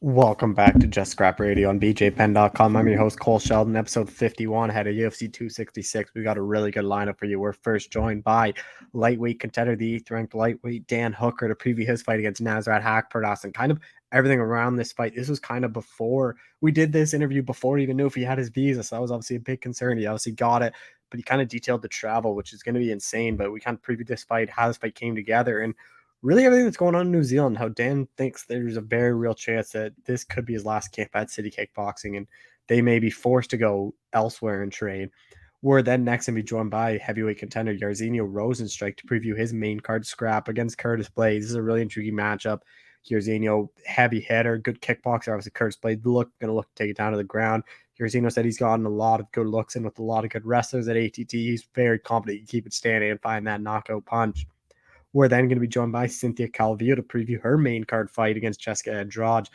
Welcome back to Just Scrap Radio on BJPenn.com. I'm your host, Cole Shelton, episode 51, ahead of UFC 266. We got a really good lineup for you. We're first joined by lightweight contender, the 8th ranked lightweight Dan Hooker, to preview his fight against Nasrat Haqparast and kind of everything around this fight. This was kind of before we did this interview, before he even knew if he had his visa. So that was obviously a big concern. He obviously got it, but he kind of detailed the travel, which is going to be insane. But we kind of previewed this fight, how this fight came together, and really everything that's going on in New Zealand, how Dan thinks there's a very real chance that this could be his last camp at City Kickboxing and they may be forced to go elsewhere and train. We're then next going to be joined by heavyweight contender Jairzinho Rozenstruik to preview his main card scrap against Curtis Blades. This is a really intriguing matchup. Jairzinho, heavy hitter, good kickboxer. Obviously, Curtis Blades going to look to take it down to the ground. Jairzinho said he's gotten a lot of good looks in with a lot of good wrestlers at ATT. He's very confident he can keep it standing and find that knockout punch. We're then going to be joined by Cynthia Calvillo to preview her main card fight against Jessica Andrade.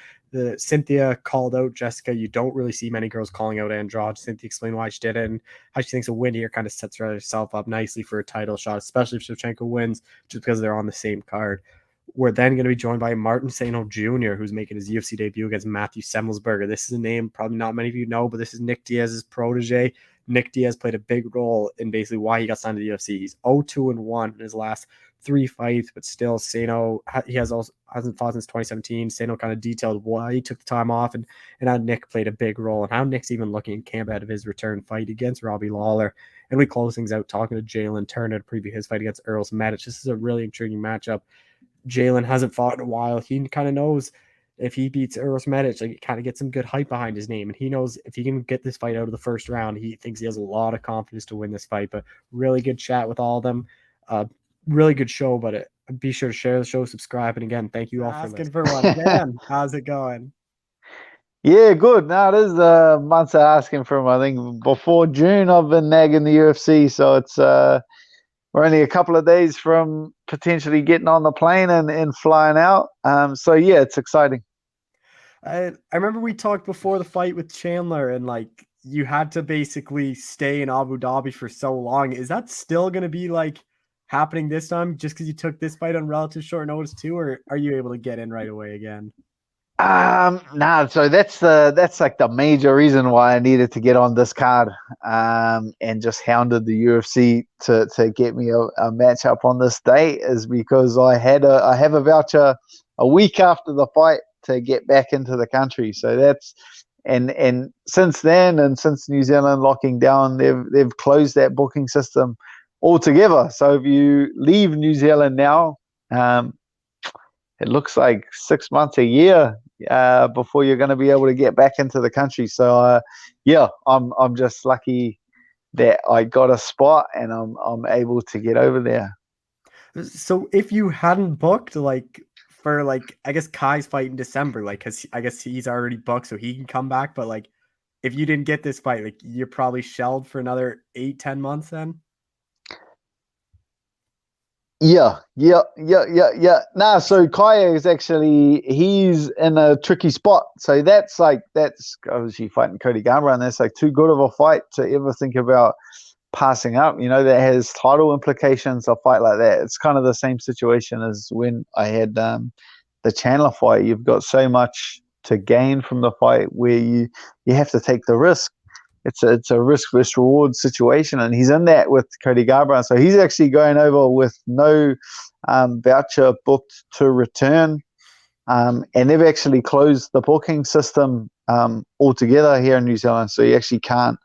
Cynthia called out Jessica. You don't really see many girls calling out Andrade. Cynthia explained why she did it and how she thinks a win here kind of sets herself up nicely for a title shot, especially if Shevchenko wins, just because they're on the same card. We're then going to be joined by Martin Sano Jr., who's making his UFC debut against Matthew Semmelsberger. This is a name probably not many of you know, but this is Nick Diaz's protege. Nick Diaz played a big role in basically why he got signed to the UFC. He's 0-2-1 in his last 3 fights, but still Sano, he hasn't fought since 2017. Sano kind of detailed why he took the time off and how Nick played a big role and how Nick's even looking in camp out of his return fight against Robbie Lawler. And we close things out talking to Jalin Turner to preview his fight against Earl Medic. This is a really intriguing matchup. Jalin hasn't fought in a while. He kind of knows if he beats Earl Medic, like, it kind of gets some good hype behind his name. And he knows if he can get this fight out of the first round, he thinks he has a lot of confidence to win this fight. But really good chat with all of them. Really good show, but be sure to share the show, subscribe, and again, thank you all for listening. For one. Dan, how's it going? Yeah, good. Now it is months of asking for him. I think before June I've been nagging the UFC, so it's we're only a couple of days from potentially getting on the plane and flying out. So yeah, it's exciting. I remember we talked before the fight with Chandler, and like you had to basically stay in Abu Dhabi for so long. Is that still going to be like happening this time just because you took this fight on relative short notice too, or are you able to get in right away again? So that's like the major reason why I needed to get on this card, and just hounded the UFC to get me a match up on this day, is because I have a voucher a week after the fight to get back into the country. So that's and since then, and since New Zealand locking down, they've closed that booking system altogether. So if you leave New Zealand now, it looks like 6 months, a year before you're going to be able to get back into the country. So yeah, I'm just lucky that I got a spot and I'm able to get over there. So if you hadn't booked, like for like I guess Kai's fight in December, like because I guess he's already booked, so he can come back. But like if you didn't get this fight, like you're probably shelled for another 8-10 months then. Yeah. Nah, so Kaya is actually, he's in a tricky spot. So that's obviously fighting Cody Garbrandt, and that's like too good of a fight to ever think about passing up. You know, that has title implications, a fight like that. It's kind of the same situation as when I had the Chandler fight. You've got so much to gain from the fight where you have to take the risk. It's a risk versus reward situation, and he's in that with Cody Garbrandt. So he's actually going over with no voucher booked to return, and they've actually closed the booking system altogether here in New Zealand. So he actually can't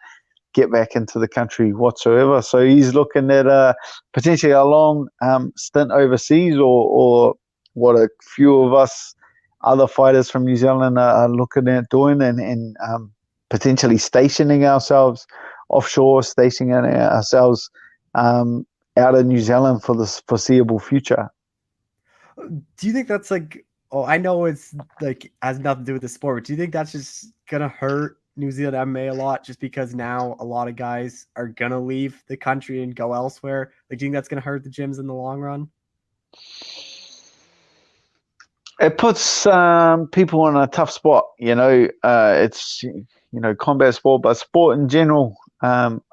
get back into the country whatsoever. So he's looking at potentially a long stint overseas, or what a few of us other fighters from New Zealand are looking at doing, and potentially stationing ourselves offshore, stationing ourselves out of New Zealand for the foreseeable future. Do you think that's like, oh, I know it's like has nothing to do with the sport, but do you think that's just gonna hurt New Zealand MMA a lot just because now a lot of guys are gonna leave the country and go elsewhere? Like, do you think that's gonna hurt the gyms in the long run? It puts people in a tough spot. It's combat sport, but sport in general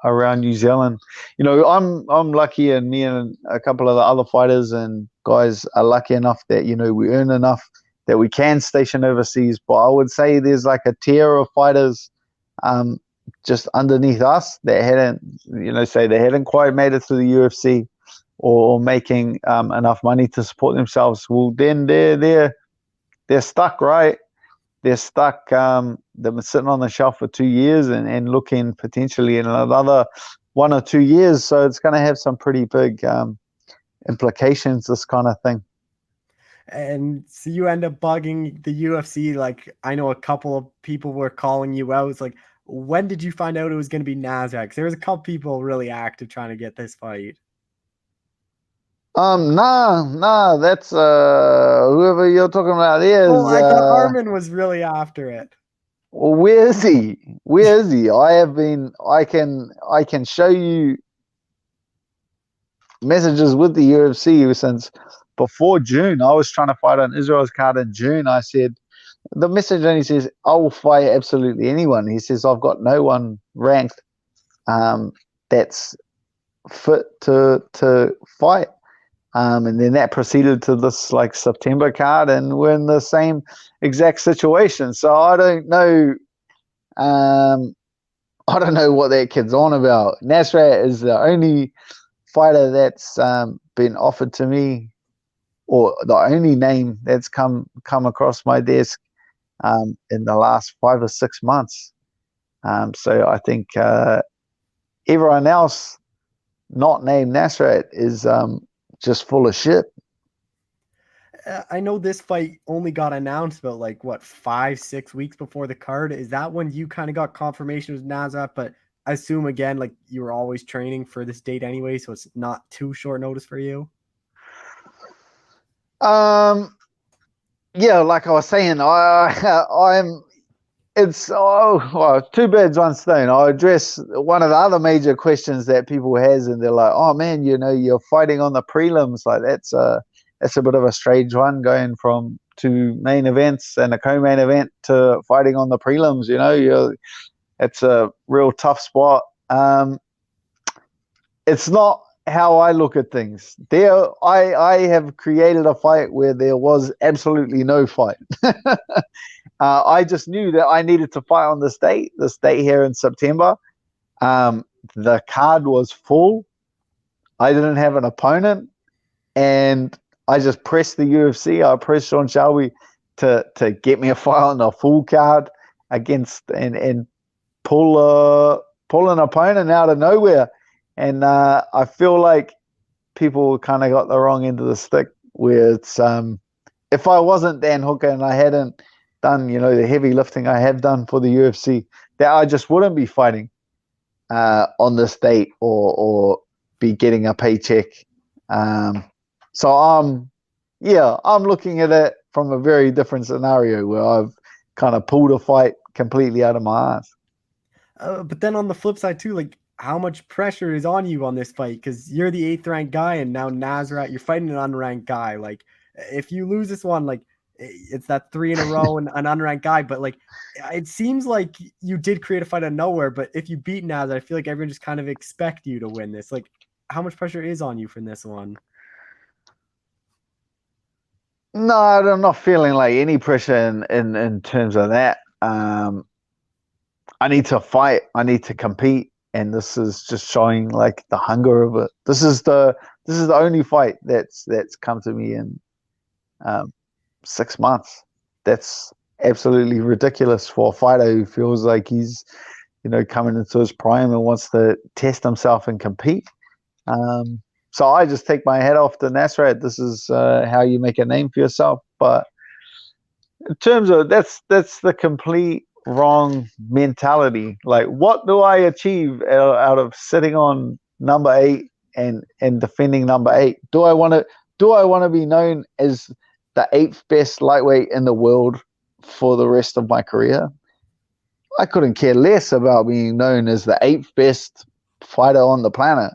around New Zealand. I'm lucky, and me and a couple of the other fighters and guys are lucky enough that we earn enough that we can station overseas. But I would say there's like a tier of fighters just underneath us that hadn't, say they hadn't quite made it to the UFC or making enough money to support themselves. Well, then they're stuck, right? They're stuck. They've been sitting on the shelf for 2 years and looking potentially in another 1 or 2 years. So it's going to have some pretty big implications, this kind of thing. And so you end up bugging the UFC. Like, I know a couple of people were calling you out. It's like, when did you find out it was going to be Nasrat? Because there was a couple people really active trying to get this fight. Nah, that's whoever you're talking about there is. Well, I thought Armin was really after it. Well, where is he? I can show you messages with the UFC since before June. I was trying to fight on Israel's card in June. I said, the message only says, I will fight absolutely anyone. He says, I've got no one ranked that's fit to fight. And then that proceeded to this like September card, and we're in the same exact situation. So I don't know. I don't know what that kid's on about. Nasrat is the only fighter that's been offered to me, or the only name that's come across my desk in the last 5 or 6 months. So I think everyone else not named Nasrat is just full of shit. I know this fight only got announced about 5-6 weeks before the card. Is that when you kind of got confirmation with Nasrat? But I assume again, like you were always training for this date anyway, so it's not too short notice for you. Yeah, like I was saying, two birds, one stone. I address one of the other major questions that people has, and they're like, "Oh man, you're fighting on the prelims. Like that's a bit of a strange one, going from 2 main events and a co-main event to fighting on the prelims. It's a real tough spot. It's not how I look at things. I have created a fight where there was absolutely no fight. I just knew that I needed to fight on this date here in September. The card was full. I didn't have an opponent, and I just pressed the UFC. I pressed Sean Shelby to get me a fight on the full card against and pull an opponent out of nowhere. And I feel like people kind of got the wrong end of the stick, where it's if I wasn't Dan Hooker and I hadn't done the heavy lifting I have done for the UFC, that I just wouldn't be fighting on this date or be getting a paycheck. So I'm looking at it from a very different scenario where I've kind of pulled a fight completely out of my ass. But then on the flip side too, like how much pressure is on you on this fight? Because you're the 8th ranked guy, and now Nasrat, you're fighting an unranked guy. Like if you lose this one, like it's that 3 in a row and an unranked guy. But like it seems like you did create a fight out of nowhere. But if you beat Nasrat, I feel like everyone just kind of expect you to win this. Like how much pressure is on you from this one? No, I'm not feeling like any pressure in terms of that. I need to fight. I need to compete, and this is just showing like the hunger of it. This is the only fight that's come to me in 6 months. That's absolutely ridiculous for a fighter who feels like he's coming into his prime and wants to test himself and compete. So I just take my head off to Nasrat. This is how you make a name for yourself. But in terms of that's the complete wrong mentality. Like, what do I achieve out of sitting on number 8 and defending number 8? Do I want to be known as the 8th best lightweight in the world for the rest of my career? I couldn't care less about being known as the 8th best fighter on the planet.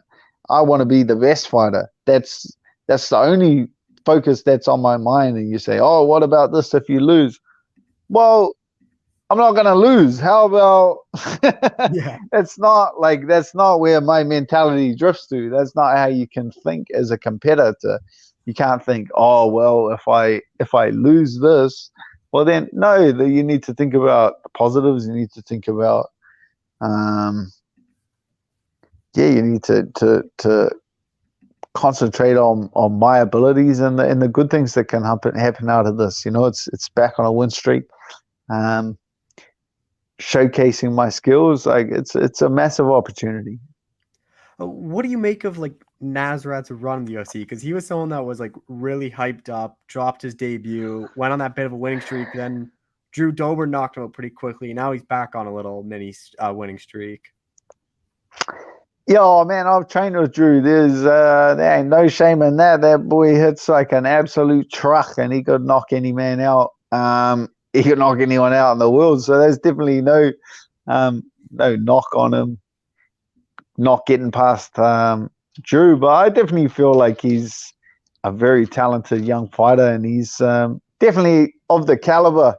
I want to be the best fighter. That's the only focus that's on my mind. And you say, oh, what about this if you lose? Well, I'm not going to lose. How about Yeah. that's not where my mentality drifts to. That's not how you can think as a competitor, You can't think, oh well, if I lose this, well then no, you need to think about the positives. You need to think about, you need to concentrate on my abilities and the good things that can happen out of this. It's back on a win streak. Showcasing my skills, like it's a massive opportunity. What do you make of like Nazareth's run in the UFC? Because he was someone that was like really hyped up, dropped his debut, went on that bit of a winning streak, then Drew Dober knocked him out pretty quickly. Now he's back on a little mini winning streak. Yeah, man, I've trained with Drew. There ain't no shame in that. That boy hits like an absolute truck, and he could knock any man out. He could knock anyone out in the world. So there's definitely no knock on him not getting past Drew. But I definitely feel like he's a very talented young fighter, and he's definitely of the caliber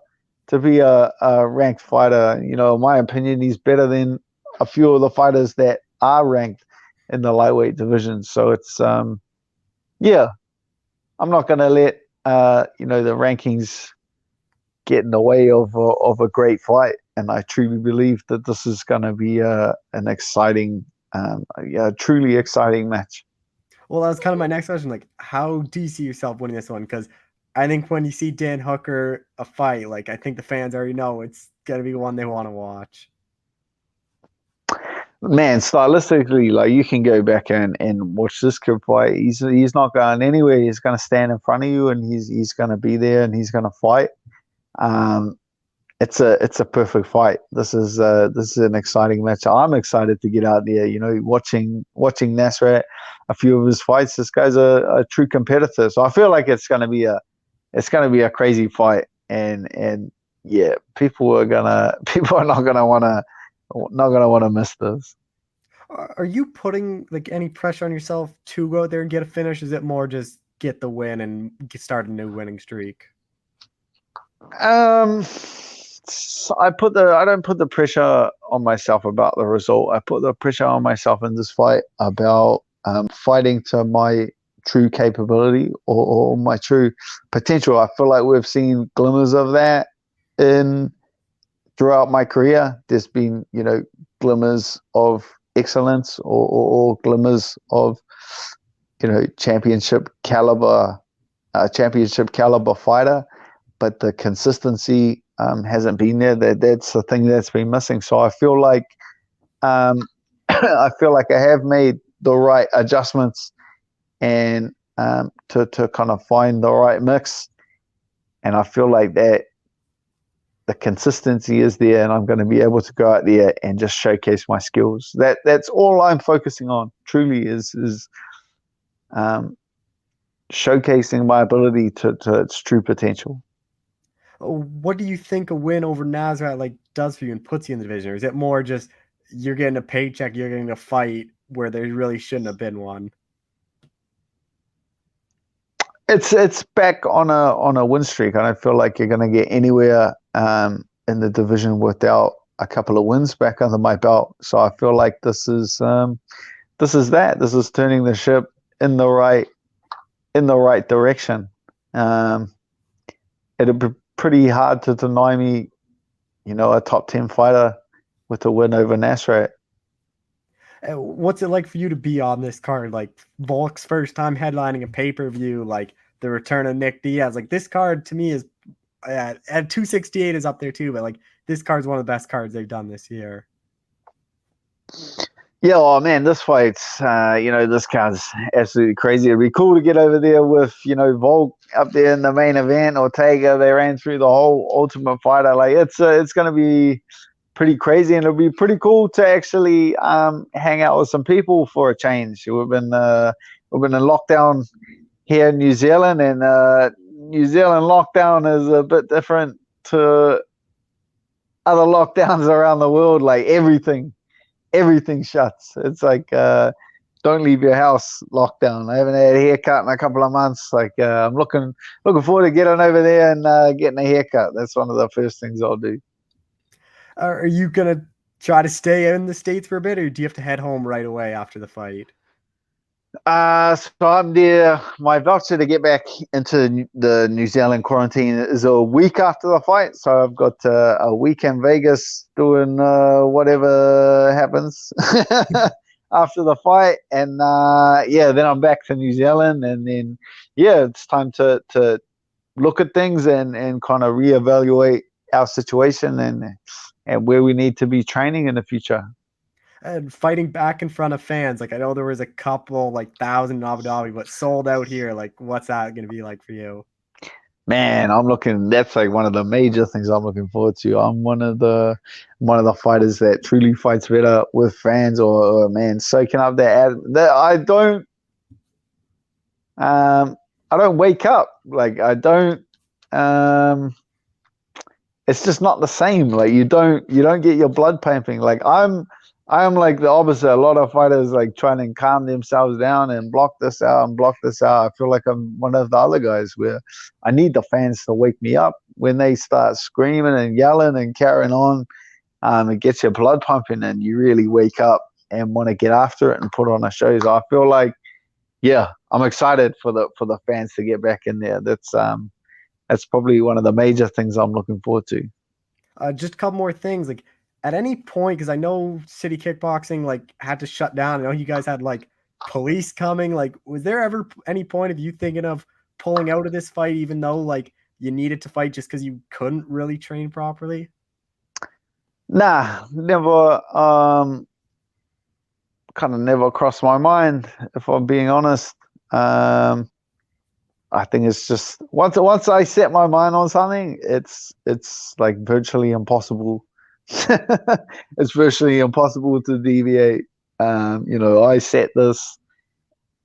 to be a ranked fighter. In my opinion, he's better than a few of the fighters that are ranked in the lightweight division. So it's I'm not going to let the rankings get in the way of a great fight, and I truly believe that this is going to be an exciting, truly exciting match. Well, that was kind of my next question. Like, how do you see yourself winning this one? Because I think when you see Dan Hooker a fight, like I think the fans already know it's going to be one they want to watch. Man, stylistically, like you can go back and watch this kid fight. He's not going anywhere. He's going to stand in front of you, and he's going to be there, and he's going to fight. It's a perfect fight. This is an exciting match. I'm excited to get out there. Watching Nasrat, a few of his fights. This guy's a true competitor. So I feel like it's going to be a crazy fight, and yeah, people are not gonna want to miss this. Are you putting like any pressure on yourself to go out there and get a finish? Is it more just get the win and start a new winning streak? I don't put the pressure on myself about the result. I put the pressure on myself in this fight about fighting to my true capability or my true potential. I feel like we've seen glimmers of that throughout my career. There's been, glimmers of excellence or glimmers of, championship caliber fighter, but the consistency hasn't been there. That's the thing that's been missing. So I feel like I have made the right adjustments and to kind of find the right mix. And I feel like that the consistency is there, and I'm going to be able to go out there and just showcase my skills. That's all I'm focusing on. Truly is showcasing my ability to its true potential. What do you think a win over Nasrat like does for you and puts you in the division? Or is it more just you're getting a paycheck, you're getting a fight where there really shouldn't have been one? It's back on a win streak. I don't feel like you're going to get anywhere in the division without a couple of wins back under my belt. So I feel like this is that. This is turning the ship in the right direction. It'd be pretty hard to deny me, a top 10 fighter with a win over Nasrat. What's it like for you to be on this card? Like Volk's first time headlining a pay-per-view, like the return of Nick Diaz. Like this card to me is at 268 is up there too, but like this card's one of the best cards they've done this year. Yeah, oh man, this fight's this card's absolutely crazy. It'd be cool to get over there with, Volk up there in the main event, Ortega. They ran through the whole Ultimate Fighter. Like it's gonna be pretty crazy, and it'll be pretty cool to actually hang out with some people for a change. We've been in lockdown here in New Zealand, and New Zealand lockdown is a bit different to other lockdowns around the world. Like everything shuts. It's like don't leave your house lockdown. I haven't had a haircut in a couple of months. Like I'm looking forward to getting over there and getting a haircut. That's one of the first things I'll do. Are you gonna try to stay in the States for a bit, or do you have to head home right away after the fight? So I'm there. My voucher to get back into the New Zealand quarantine is a week after the fight. So I've got a week in Vegas doing whatever happens after the fight, and yeah, then I'm back to New Zealand, and then yeah, it's time to look at things and kind of reevaluate our situation and where we need to be training in the future. And fighting back in front of fans, like I know there was a couple like thousand in Abu Dhabi, but sold out here. Like, what's that going to be like for you? Man, that's like one of the major things I'm looking forward to. I'm one of the fighters that truly fights better with fans or man, soaking up that I don't wake up. Like I don't um it's just not the same. Like you don't get your blood pumping. Like I'm like the opposite. A lot of fighters like trying to calm themselves down and block this out and block this out. I feel like I'm one of the other guys where I need the fans to wake me up when they start screaming and yelling and carrying on. It gets your blood pumping and you really wake up and want to get after it and put on a show. So I feel like yeah, I'm excited for the fans to get back in there. That's probably one of the major things I'm looking forward to. Just a couple more things. Like, at any point, because I know City Kickboxing like had to shut down. I know you guys had like police coming. Like, was there ever any point of you thinking of pulling out of this fight, even though like you needed to fight just because you couldn't really train properly? Nah, never. Kind of never crossed my mind, if I'm being honest. I think it's just once I set my mind on something, it's like virtually impossible. It's virtually impossible to deviate. I set this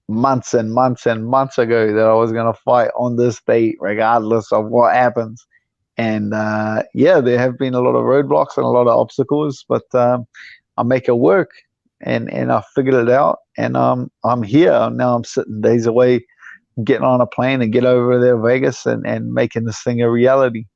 months and months and months ago that I was gonna fight on this date, regardless of what happens. And yeah, there have been a lot of roadblocks and a lot of obstacles, but I make it work, and I figured it out, and I'm here now. I'm sitting days away, getting on a plane and get over there Vegas and making this thing a reality.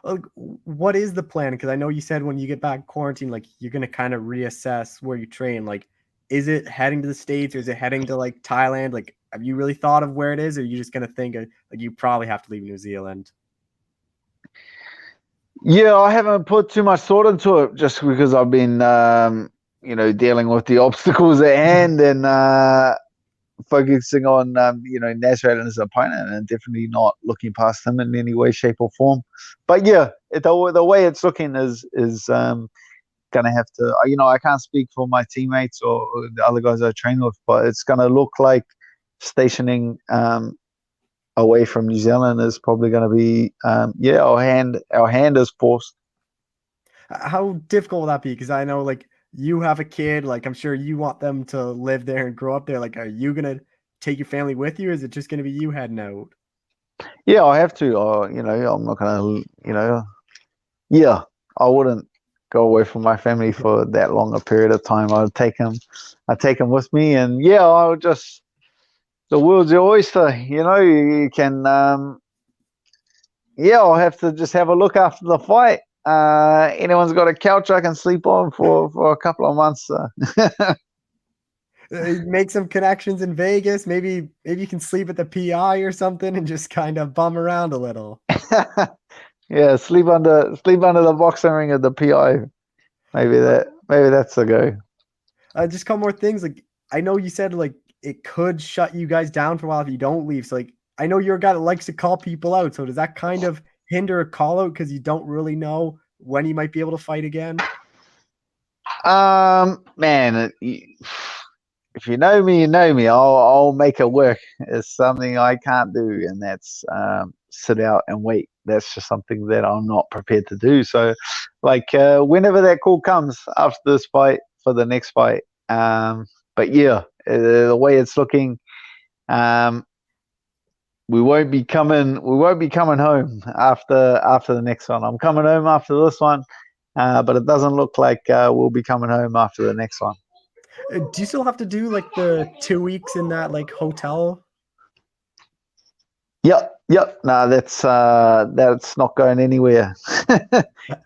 Like, what is the plan? Because I know you said when you get back quarantine, like you're gonna kind of reassess where you train. Like, is it heading to the States or is it heading to like Thailand? Like, have you really thought of where it is, or are you just gonna think like you probably have to leave New Zealand? Yeah, I haven't put too much thought into it just because I've been dealing with the obstacles at hand and focusing on Nasrat and his opponent, and definitely not looking past him in any way, shape, or form. But yeah, the way it's looking is gonna have to. I can't speak for my teammates or the other guys I train with, but it's gonna look like stationing away from New Zealand is probably gonna be our hand is forced. How difficult will that be? Because I know like you have a kid, like I'm sure you want them to live there and grow up there. Like, are you gonna take your family with you, or is it just gonna be you heading out? Yeah, I have to. I'm not gonna. Yeah, I wouldn't go away from my family for that long a period of time. I'd take him with me, and yeah, I'll just the world's your oyster. You can. Yeah, I'll have to just have a look after the fight. Anyone's got a couch I can sleep on for a couple of months. Make some connections in Vegas. Maybe you can sleep at the PI or something and just kind of bum around a little. Yeah, sleep under the boxing ring at the PI. Maybe that's the go. Just a couple more things. Like, I know you said like it could shut you guys down for a while if you don't leave. So like I know you're a guy that likes to call people out. So does that kind of hinder a call out because you don't really know when you might be able to fight again? Man, if you know me, you know me. I'll make it work. It's something I can't do, and that's sit out and wait. That's just something that I'm not prepared to do. So, like whenever that call comes after this fight for the next fight. But yeah, the way it's looking, um, we won't be coming. We won't be coming home after the next one. I'm coming home after this one, but it doesn't look like we'll be coming home after the next one. Do you still have to do like the 2 weeks in that like hotel? Yep. No, that's not going anywhere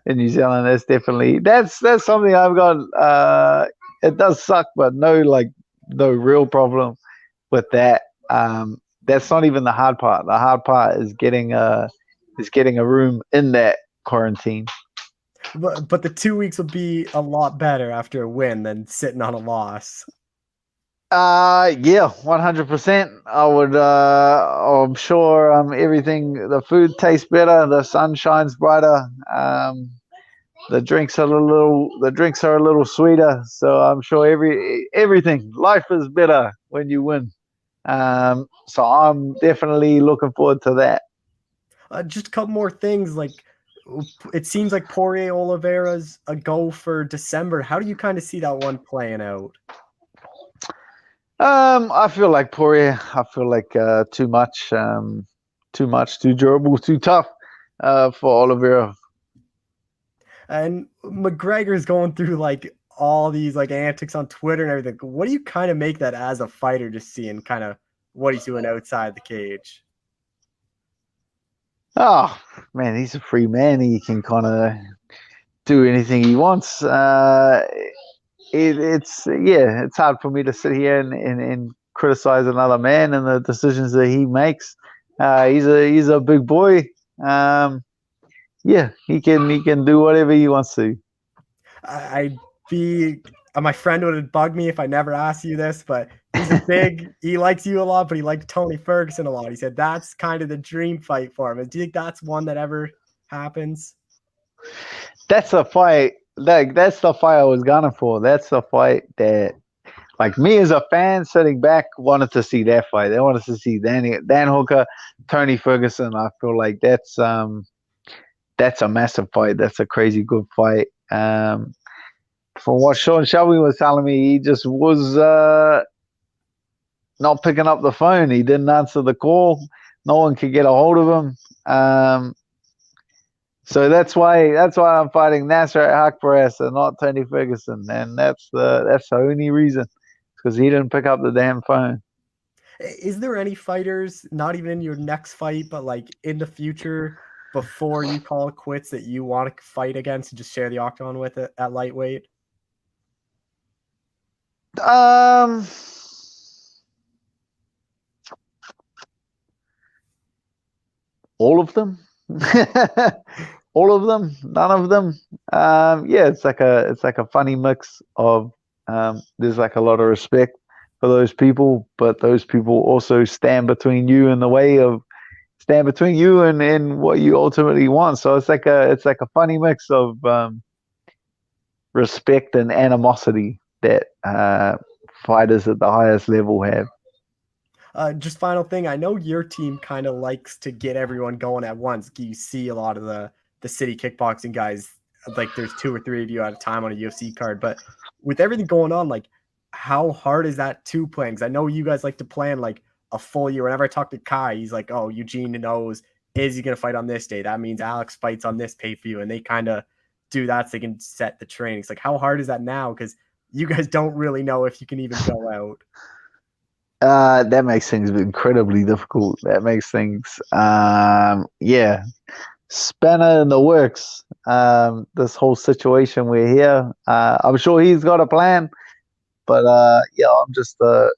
in New Zealand. That's something I've got. It does suck, but no real problem. with that. That's not even the hard part. The hard part is getting a room in that quarantine. But the 2 weeks will be a lot better after a win than sitting on a loss. Yeah, 100%. I would. I'm sure. Everything. The food tastes better. The sun shines brighter. The drinks are a little sweeter. So I'm sure everything. Life is better when you win. So I'm definitely looking forward to that. Just a couple more things. Like, it seems like Poirier Oliveira's a go for December. How do you kind of see that one playing out? I feel like Poirier. I feel like too much, too durable, too tough for Oliveira. And McGregor's going through like all these like antics on Twitter and everything. What do you kind of make that as a fighter, just seeing kind of what he's doing outside the cage? Oh man, he's a free man. He can kind of do anything he wants. It's hard for me to sit here and criticize another man and the decisions that he makes. He's a big boy. He can do whatever he wants to. I'd be my friend would bug me if I never asked you this, but he likes you a lot, but he liked Tony Ferguson a lot. He said that's kind of the dream fight for him. Do you think that's one that ever happens? That's a fight. That's the fight I was gunning for. That's the fight that, like, me as a fan sitting back, wanted to see that fight. They wanted to see Dan Hooker, Tony Ferguson. I feel like that's a massive fight. That's a crazy good fight. From what Sean Shelby was telling me, he just was not picking up the phone. He didn't answer the call. No one could get a hold of him. So that's why I'm fighting Nasser Haqparast and not Tony Ferguson, and that's the only reason, because he didn't pick up the damn phone. Is there any fighters, not even in your next fight, but like in the future, before you call it quits, that you want to fight against and just share the octagon with it at lightweight? All of them. All of them, none of them. It's like a funny mix of there's like a lot of respect for those people, but those people also stand between you and what you ultimately want. So it's like a funny mix of respect and animosity that fighters at the highest level have. Just final thing, I know your team kind of likes to get everyone going at once. You see a lot of the city kickboxing guys, like there's 2 or 3 of you at a time on a UFC card. But with everything going on, like, how hard is that to plan? Because I know you guys like to plan like a full year. Whenever I talk to Kai, he's like, oh, Eugene knows, is he going to fight on this day? That means Alex fights on this pay-per-view. And they kind of do that so they can set the trainings. Like, how hard is that now? Because you guys don't really know if you can even go out. That makes things incredibly difficult. That makes things, spanner in the works. This whole situation we're here. I'm sure he's got a plan, but I'm just a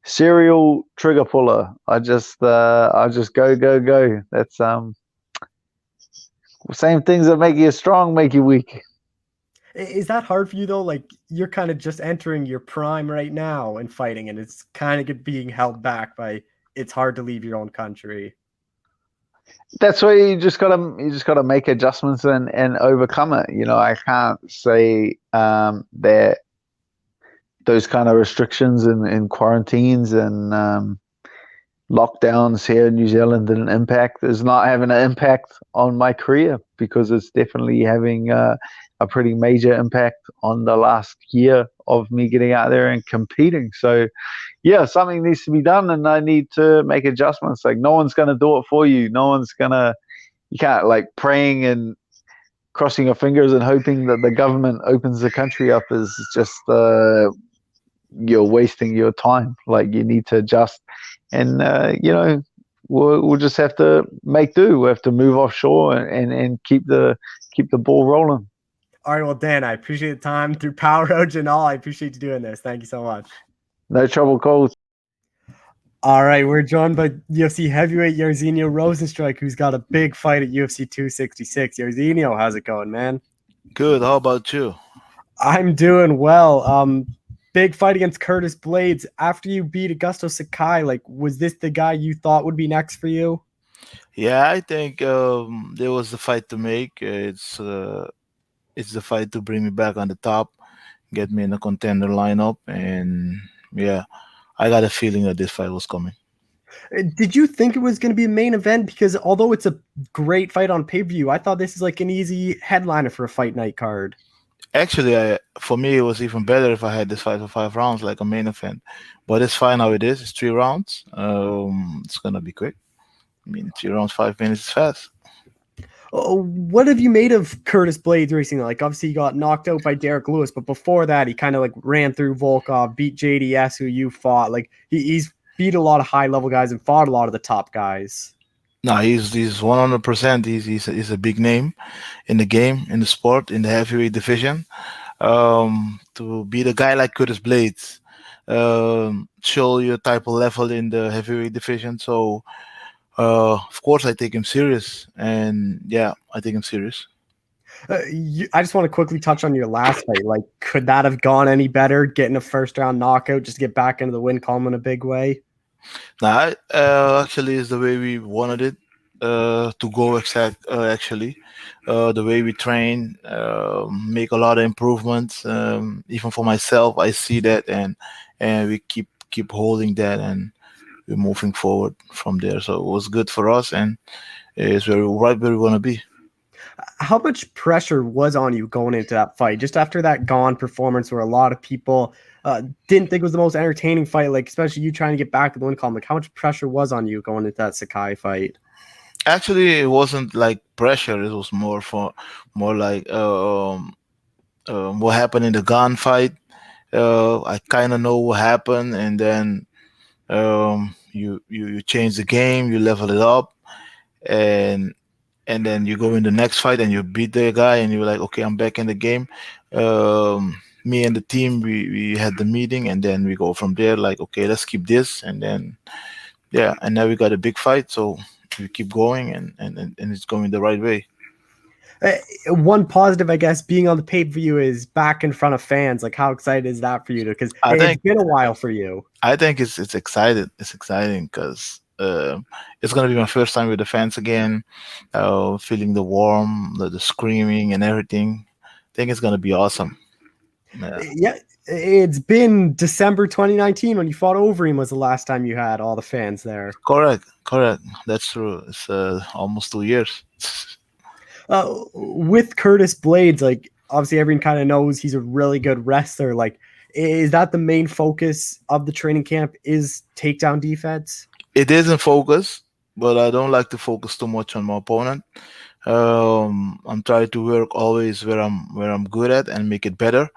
serial trigger puller. I just go. That's same things that make you strong make you weak. Is that hard for you though? Like, you're kind of just entering your prime right now and fighting, and it's kind of being held back by it's hard to leave your own country. That's why you just gotta make adjustments and overcome it. You know, I can't say that those kind of restrictions and quarantines and lockdowns here in New Zealand didn't impact. Is not having an impact on my career, because it's definitely having a pretty major impact on the last year of me getting out there and competing. So yeah, something needs to be done, and I need to make adjustments. Like, no one's going to do it for you. You can't, like, praying and crossing your fingers and hoping that the government opens the country up is just, you're wasting your time. Like, you need to adjust, and, we'll just have to make do. We have to move offshore and keep the ball rolling. All right, well, Dan, I appreciate the time through power outage and all. I appreciate you doing this. Thank you so much. No trouble, Cole. All right, we're joined by UFC heavyweight Jairzinho Rozenstruik, who's got a big fight at UFC 266. Jairzinho, how's it going, man? Good. How about you? I'm doing well. Big fight against Curtis Blades. After you beat Augusto Sakai, like, was this the guy you thought would be next for you? Yeah, I think there was the fight to make. It's the fight to bring me back on the top, get me in the contender lineup, and yeah, I got a feeling that this fight was coming. Did you think it was going to be a main event? Because although it's a great fight on pay-per-view, I thought this is like an easy headliner for a fight night card. Actually, for me, it was even better if I had this fight for 5 rounds, like a main event. But it's fine how it is. It's 3 rounds. It's gonna be quick. I mean, 3 rounds, 5 minutes is fast. What have you made of Curtis Blades recently? Like, obviously, he got knocked out by Derek Lewis, but before that, he kind of like ran through Volkov, beat JDS, who you fought. Like, he's beat a lot of high level guys and fought a lot of the top guys. No, he's 100%. He's a big name in the game, in the sport, in the heavyweight division. To beat a guy like Curtis Blades, show your type of level in the heavyweight division. So, of course, I take him serious, and yeah, I take him serious. I just want to quickly touch on your last fight. Like, could that have gone any better? Getting a first round knockout just to get back into the win column in a big way. Now, actually, is the way we wanted it to go. Actually, the way we train, make a lot of improvements. Even for myself, I see that, and we keep holding that, and we're moving forward from there. So it was good for us, and it's right where we want to be. How much pressure was on you going into that fight? Just after that Gone performance, where a lot of people didn't think it was the most entertaining fight, like especially you trying to get back to the win column. Like, how much pressure was on you going into that Sakai fight? Actually, it wasn't like pressure. It was more like what happened in the gunfight. I kind of know what happened, and then you change the game, you level it up, and then you go in the next fight and you beat the guy, and you're like, okay, I'm back in the game. Me and the team, we had the meeting, and then we go from there. Like, okay, let's keep this, and then yeah, and now we got a big fight, so we keep going, and it's going the right way. One positive, I guess, being on the pay-per-view is back in front of fans. Like, how excited is that for you? Because I it's think been a while for you. I think it's excited. It's exciting because it's gonna be my first time with the fans again, feeling the warm, the screaming, and everything. I think it's gonna be awesome. Yeah. Yeah, it's been December 2019 when you fought Overeem was the last time you had all the fans there. Correct. That's true. It's almost 2 years. With Curtis Blades, like obviously everyone kind of knows he's a really good wrestler. Like, is that the main focus of the training camp? Is takedown defense? It is in focus, but I don't like to focus too much on my opponent. I'm trying to work always where I'm good at and make it better.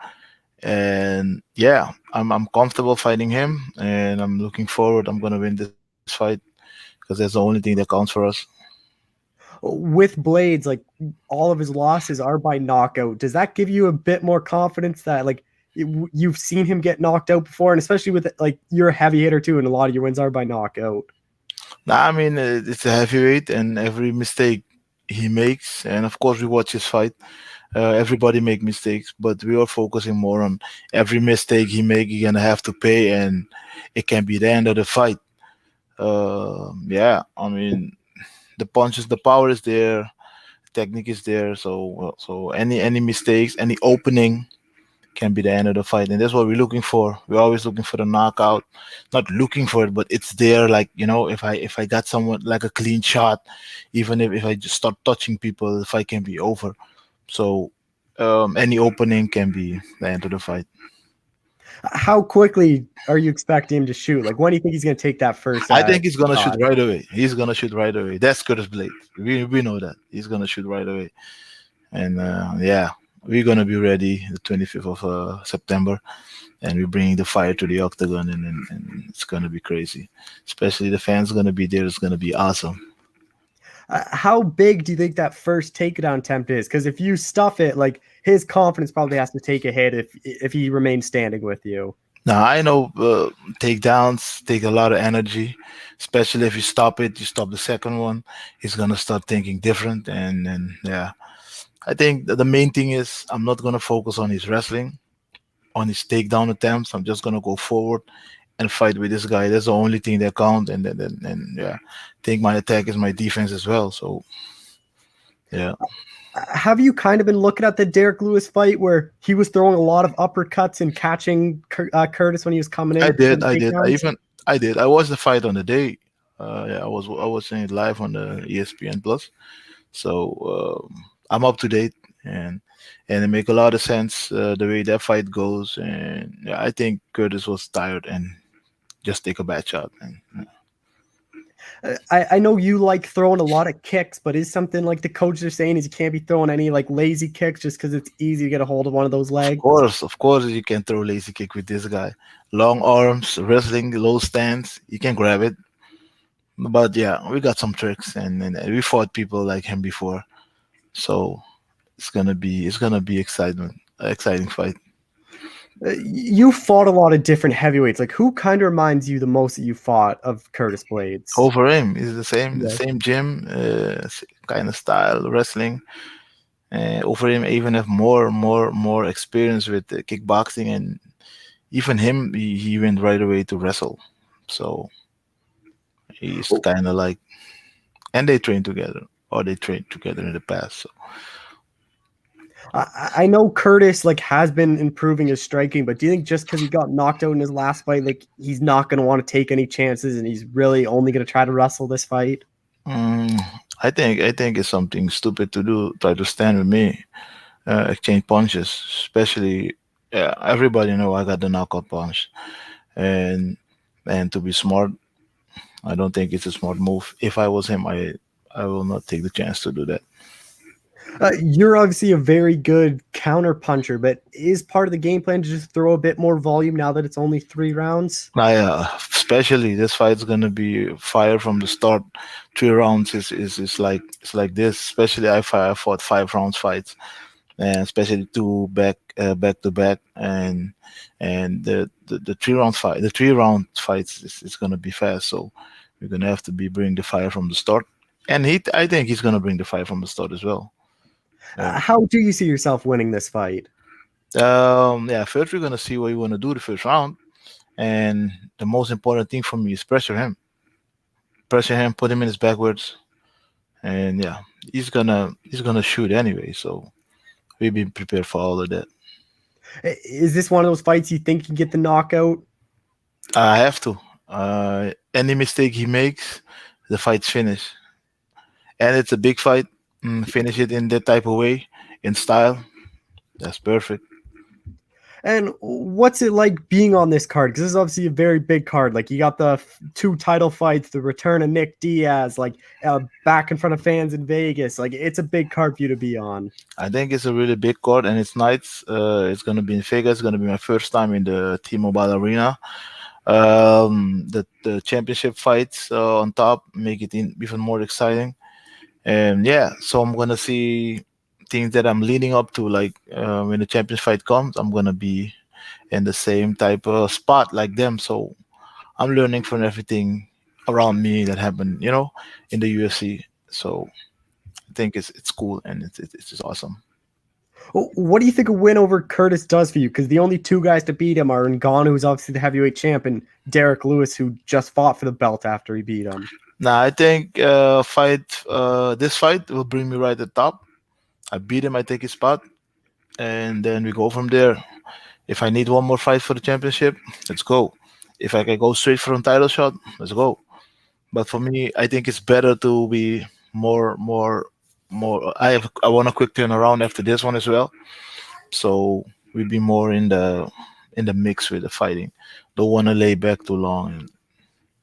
And yeah, I'm comfortable fighting him, and I'm looking forward. I'm gonna win this fight because that's the only thing that counts for us. With Blades, like all of his losses are by knockout. Does that give you a bit more confidence that like you've seen him get knocked out before, and especially with like you're a heavy hitter too, and a lot of your wins are by knockout? Nah, I mean, it's a heavyweight, and every mistake he makes, and of course we watch his fight. Everybody make mistakes, but we are focusing more on every mistake he make. You're gonna have to pay, and it can be the end of the fight. Yeah, I mean, the punches, the power is there, technique is there. So any mistakes, any opening can be the end of the fight, and that's what we're looking for. We're always looking for the knockout, not looking for it, but it's there. Like, if I got someone like a clean shot, even if I just start touching people, the fight can be over. So any opening can be the end of the fight. How quickly are you expecting him to shoot? Like, when do you think he's going to take that first I think he's gonna shoot shot? right away. He's gonna shoot right away. That's Curtis Blade. We know that he's gonna shoot right away, and yeah, we're gonna be ready the 25th of September, and we're bringing the fire to the octagon, and it's gonna be crazy. Especially the fans gonna be there. It's gonna be awesome. How big do you think that first takedown attempt is? Because if you stuff it, like his confidence probably has to take a hit if he remains standing with you. Now I know takedowns take a lot of energy, especially if you stop it. You stop the second one, he's gonna start thinking different, and yeah, I think that the main thing is I'm not gonna focus on his wrestling, on his takedown attempts. I'm just gonna go forward and fight with this guy. That's the only thing that count. And yeah, I think my attack is my defense as well. So yeah, Have you kind of been looking at the Derek Lewis fight where he was throwing a lot of uppercuts and catching Curtis when he was coming I in for did, the I did, I takedowns? even I did. I watched the fight on the day. Yeah, I was seeing it live on the ESPN Plus. So I'm up to date, and it make a lot of sense the way that fight goes. And yeah, I think Curtis was tired and just take a bad shot. And I know you like throwing a lot of kicks, but is something like the coaches are saying is you can't be throwing any like lazy kicks just because it's easy to get a hold of one of those legs? of course, you can throw lazy kick with this guy. Long arms, wrestling, low stance, you can grab it. But yeah, we got some tricks, and we fought people like him before, so it's gonna be exciting fight. You fought a lot of different heavyweights. Like, who kind of reminds you the most that you fought of Curtis Blades? Over him is the Yeah. same gym, kind of style wrestling. Over him, I even have more experience with kickboxing, and even him, he went right away to wrestle. So he's kind of like, and they train together, or they trained together in the past. So I know Curtis like has been improving his striking, but do you think just because he got knocked out in his last fight, like he's not going to want to take any chances and he's really only going to try to wrestle this fight? mm, I think it's something stupid to do. Try to stand with me, exchange punches, especially. Yeah, everybody know I got the knockout punch, and to be smart, I don't think it's a smart move. If I was him, I will not take the chance to do that. You're obviously a very good counter puncher, but is part of the game plan to just throw a bit more volume now that it's only 3 rounds? Especially this fight's gonna be fire from the start. 3 rounds is like it's like this. Especially I fought 5 rounds fights, and especially two back to back, and the 3 round fight, the 3 round fights is gonna be fast. So we're gonna have to be bring the fire from the start, and I think he's gonna bring the fire from the start as well. Yeah. How do you see yourself winning this fight? Yeah. First, we're gonna see what you want to do the first round, and the most important thing for me is pressure him, put him in his backwards, and yeah, he's gonna shoot anyway. So we've been prepared for all of that. Is this one of those fights you think you get the knockout? I have to. Any mistake he makes, the fight's finished, and it's a big fight. Finish it in that type of way, in style. That's perfect. And what's it like being on this card? Because this is obviously a very big card. Like you got the two title fights, the return of Nick Diaz, like back in front of fans in Vegas. Like it's a big card for you to be on. I think it's a really big card, and it's nice. It's gonna be in Vegas. It's gonna be my first time in the T-Mobile Arena. The championship fights on top make it even more exciting. And yeah, so I'm gonna see things that I'm leading up to. Like when the champion fight comes, I'm gonna be in the same type of spot like them. So I'm learning from everything around me that happened, in the UFC. So I think it's cool, and it's just awesome. What do you think a win over Curtis does for you? Because the only two guys to beat him are Ngannou, who's obviously the heavyweight champ, and Derek Lewis, who just fought for the belt after he beat him. Now I think this fight will bring me right at the top. I beat him, I take his spot, and then we go from there. If I need one more fight for the championship, let's go. If I can go straight for a title shot, let's go. But for me, I think it's better to be more. I want a quick turnaround after this one as well. So we be more in the mix with the fighting. Don't want to lay back too long, and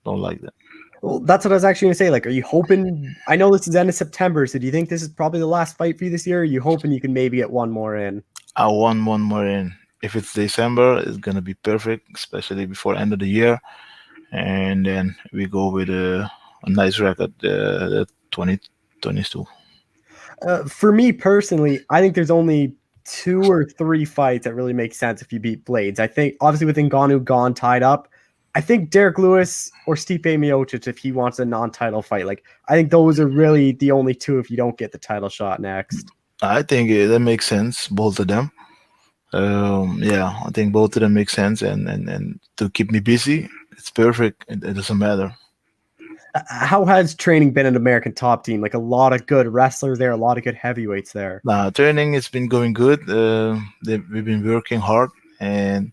don't like that. Well, that's what I was actually going to say. Like, are you hoping? I know this is end of September, so do you think this is probably the last fight for you this year? Or are you hoping you can maybe get one more in? I want one more in. If it's December, it's gonna be perfect, especially before end of the year. And then we go with a nice record, 2022. For me personally, I think there's only 2 or 3 fights that really make sense if you beat Blades. I think obviously with Ngannou gone tied up, I think Derek Lewis or Stipe Miocic if he wants a non-title fight. Like I think those are really the only two if you don't get the title shot next. I think that makes sense, both of them. Yeah, I think both of them make sense, and to keep me busy, it's perfect. It doesn't matter. How has training been an American Top Team? Like a lot of good wrestlers there, a lot of good heavyweights there. Training has been going good. We've been working hard, and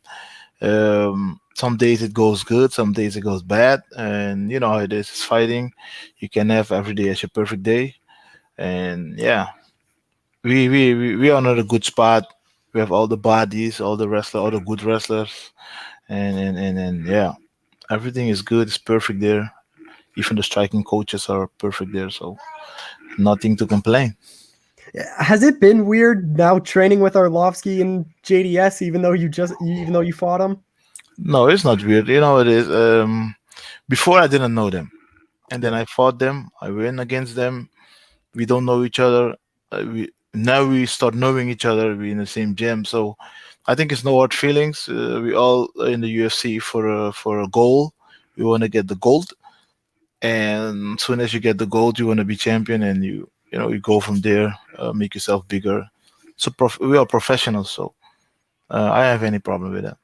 some days it goes good, some days it goes bad, and you know how it is. It's fighting. You can have every day as your perfect day, and yeah, we are on a good spot. We have all the bodies, all the wrestlers, all the good wrestlers, and yeah, everything is good. It's perfect there. Even the striking coaches are perfect there, so nothing to complain. Has it been weird now training with Arlovsky and JDS, even though you fought him? No, it's not weird. You know it is. Before I didn't know them, and then Yeah. I fought them. I win against them. We don't know each other. We start knowing each other. We in the same gym, so I think it's no hard feelings. We all are in the UFC for a goal. We want to get the gold, and as soon as you get the gold, you want to be champion, and you go from there, make yourself bigger. So we are professionals, so I don't have any problem with that.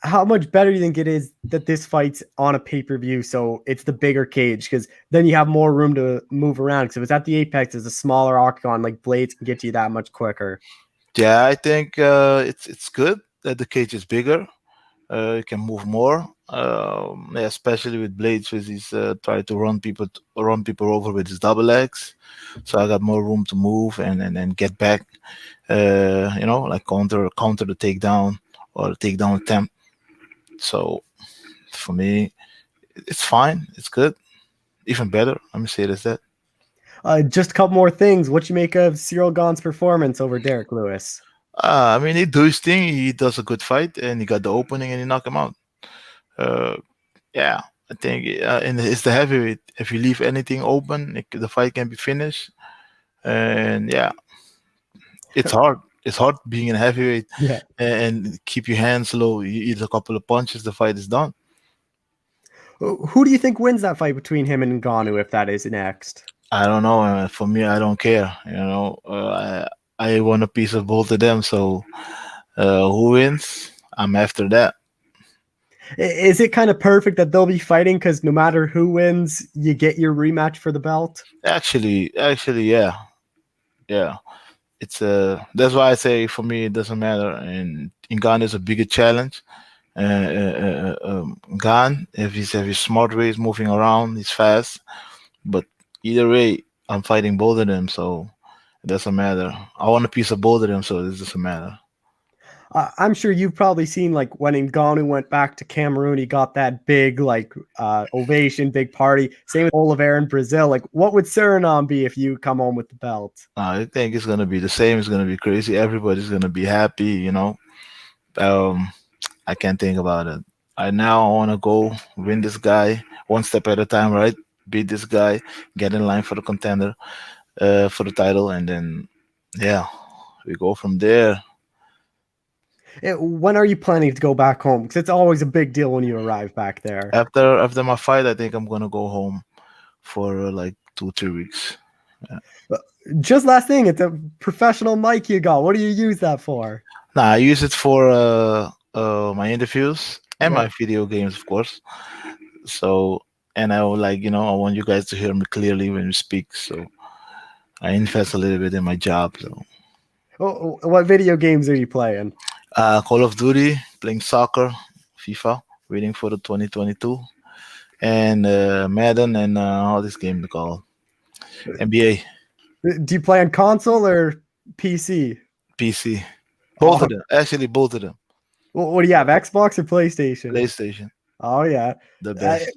How much better do you think it is that this fight's on a pay-per-view, so it's the bigger cage? Because then you have more room to move around. Because if it's at the Apex, it's a smaller octagon, like Blades can get to you that much quicker. Yeah, I think it's good that the cage is bigger. You can move more, yeah, especially with Blades, with his try to run people over with his double legs. So I got more room to move and get back. Like counter the takedown or the takedown attempt. So for me, it's fine. It's good. Even better. Let me say it as that. Just a couple more things. What you make of Cyril Gane's performance over Derek Lewis? I mean, he do his thing. He does a good fight, and he got the opening, and he knocked him out. Uh, yeah, I think and it's the heavyweight. If you leave anything open, the fight can be finished. And yeah, it's hard. It's hard being in heavyweight Yeah. and keep your hands low. You eat a couple of punches, the fight is done. Who do you think wins that fight between him and Ngannou if that is next? I don't know. For me, I don't care. I want a piece of both of them. So who wins? I'm after that. Is it kind of perfect that they'll be fighting because no matter who wins, you get your rematch for the belt? Actually, yeah, yeah. It's That's why I say for me it doesn't matter. And in Ghana is a bigger challenge. Gan, if he's smart ways moving around, he's fast. But either way, I'm fighting both of them, so it doesn't matter. I want a piece of both of them, so it doesn't matter. I'm sure you've probably seen like when Ngannou went back to Cameroon, he got that big like ovation, big party. Same with Oliveira in Brazil. Like, what would Suriname be if you come home with the belt? I think it's gonna be the same. It's gonna be crazy. Everybody's gonna be happy. Um, I can't think about it. I now want to go win this guy one step at a time, right? Beat this guy, get in line for the contender, for the title, and then yeah, we go from there. When are you planning to go back home? Because it's always a big deal when you arrive back there. After my fight, I think I'm gonna go home for like 2 3 weeks. Yeah. Just last thing, it's a professional mic you got. What do you use that for? Nah, I use it for my interviews and Yeah. my video games, of course. So, and I would like, I want you guys to hear me clearly when we speak. So I invest a little bit in my job. So, What video games are you playing? Call of Duty, playing soccer, FIFA, waiting for the 2022, and Madden and all this game they call NBA, Do you play on console or PC? PC, both Oh, of them. Actually, both of them. what do you have? Xbox or PlayStation? PlayStation, Oh yeah. the Uh, best.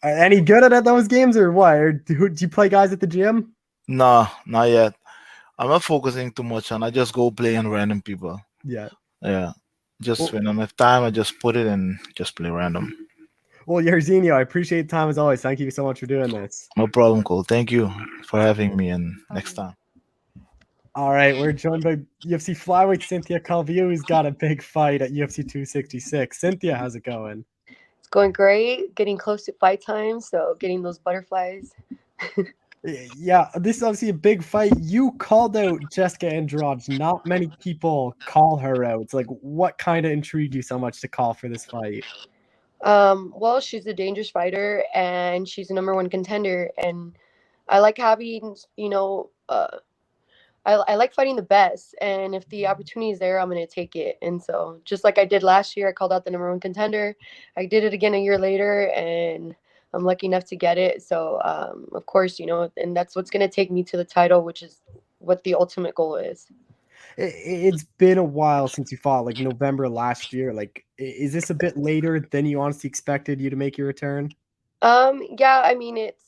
any good at those games or what? Or do you play guys at the gym? No, not yet. I'm not focusing too much on. I just go play on random people. Yeah. Yeah, just Well, when I have time, I just put it and just play random. well, Jairzinho, I appreciate the time as always. Thank you so much for doing this. No problem, Cole. Thank you for having me, and next time. All right, we're joined by UFC flyweight Cynthia Calvillo, who's got a big fight at UFC 266. Cynthia, how's it going? It's going great. Getting close to fight time, so getting those butterflies. Yeah, this is obviously a big fight. You called out Jessica Andrade. Not many people call her out. It's like, what kind of intrigued you so much to call for this fight? Well, she's a dangerous fighter, and she's a number one contender, and I like having, I like fighting the best, and if the opportunity is there, I'm going to take it. And so, just like I did last year, I called out the number one contender. I did it again a year later, and I'm lucky enough to get it. So, of course, and that's what's going to take me to the title, which is what the ultimate goal is. It's been a while since you fought, like November last year. Like, is this a bit later than you honestly expected you to make your return? Yeah, I mean, it's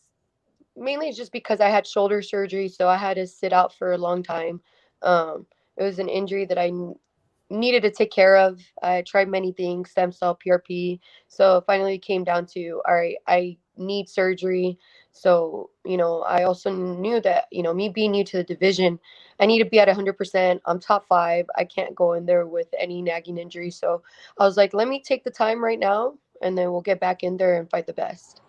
mainly just because I had shoulder surgery, so I had to sit out for a long time. It was an injury that needed to take care of. I tried many things, stem cell, PRP. So finally it came down to, all right, I need surgery. So, I also knew that, me being new to the division, I need to be at 100%. I'm top five. I can't go in there with any nagging injury. So I was like, let me take the time right now, and then we'll get back in there and fight the best.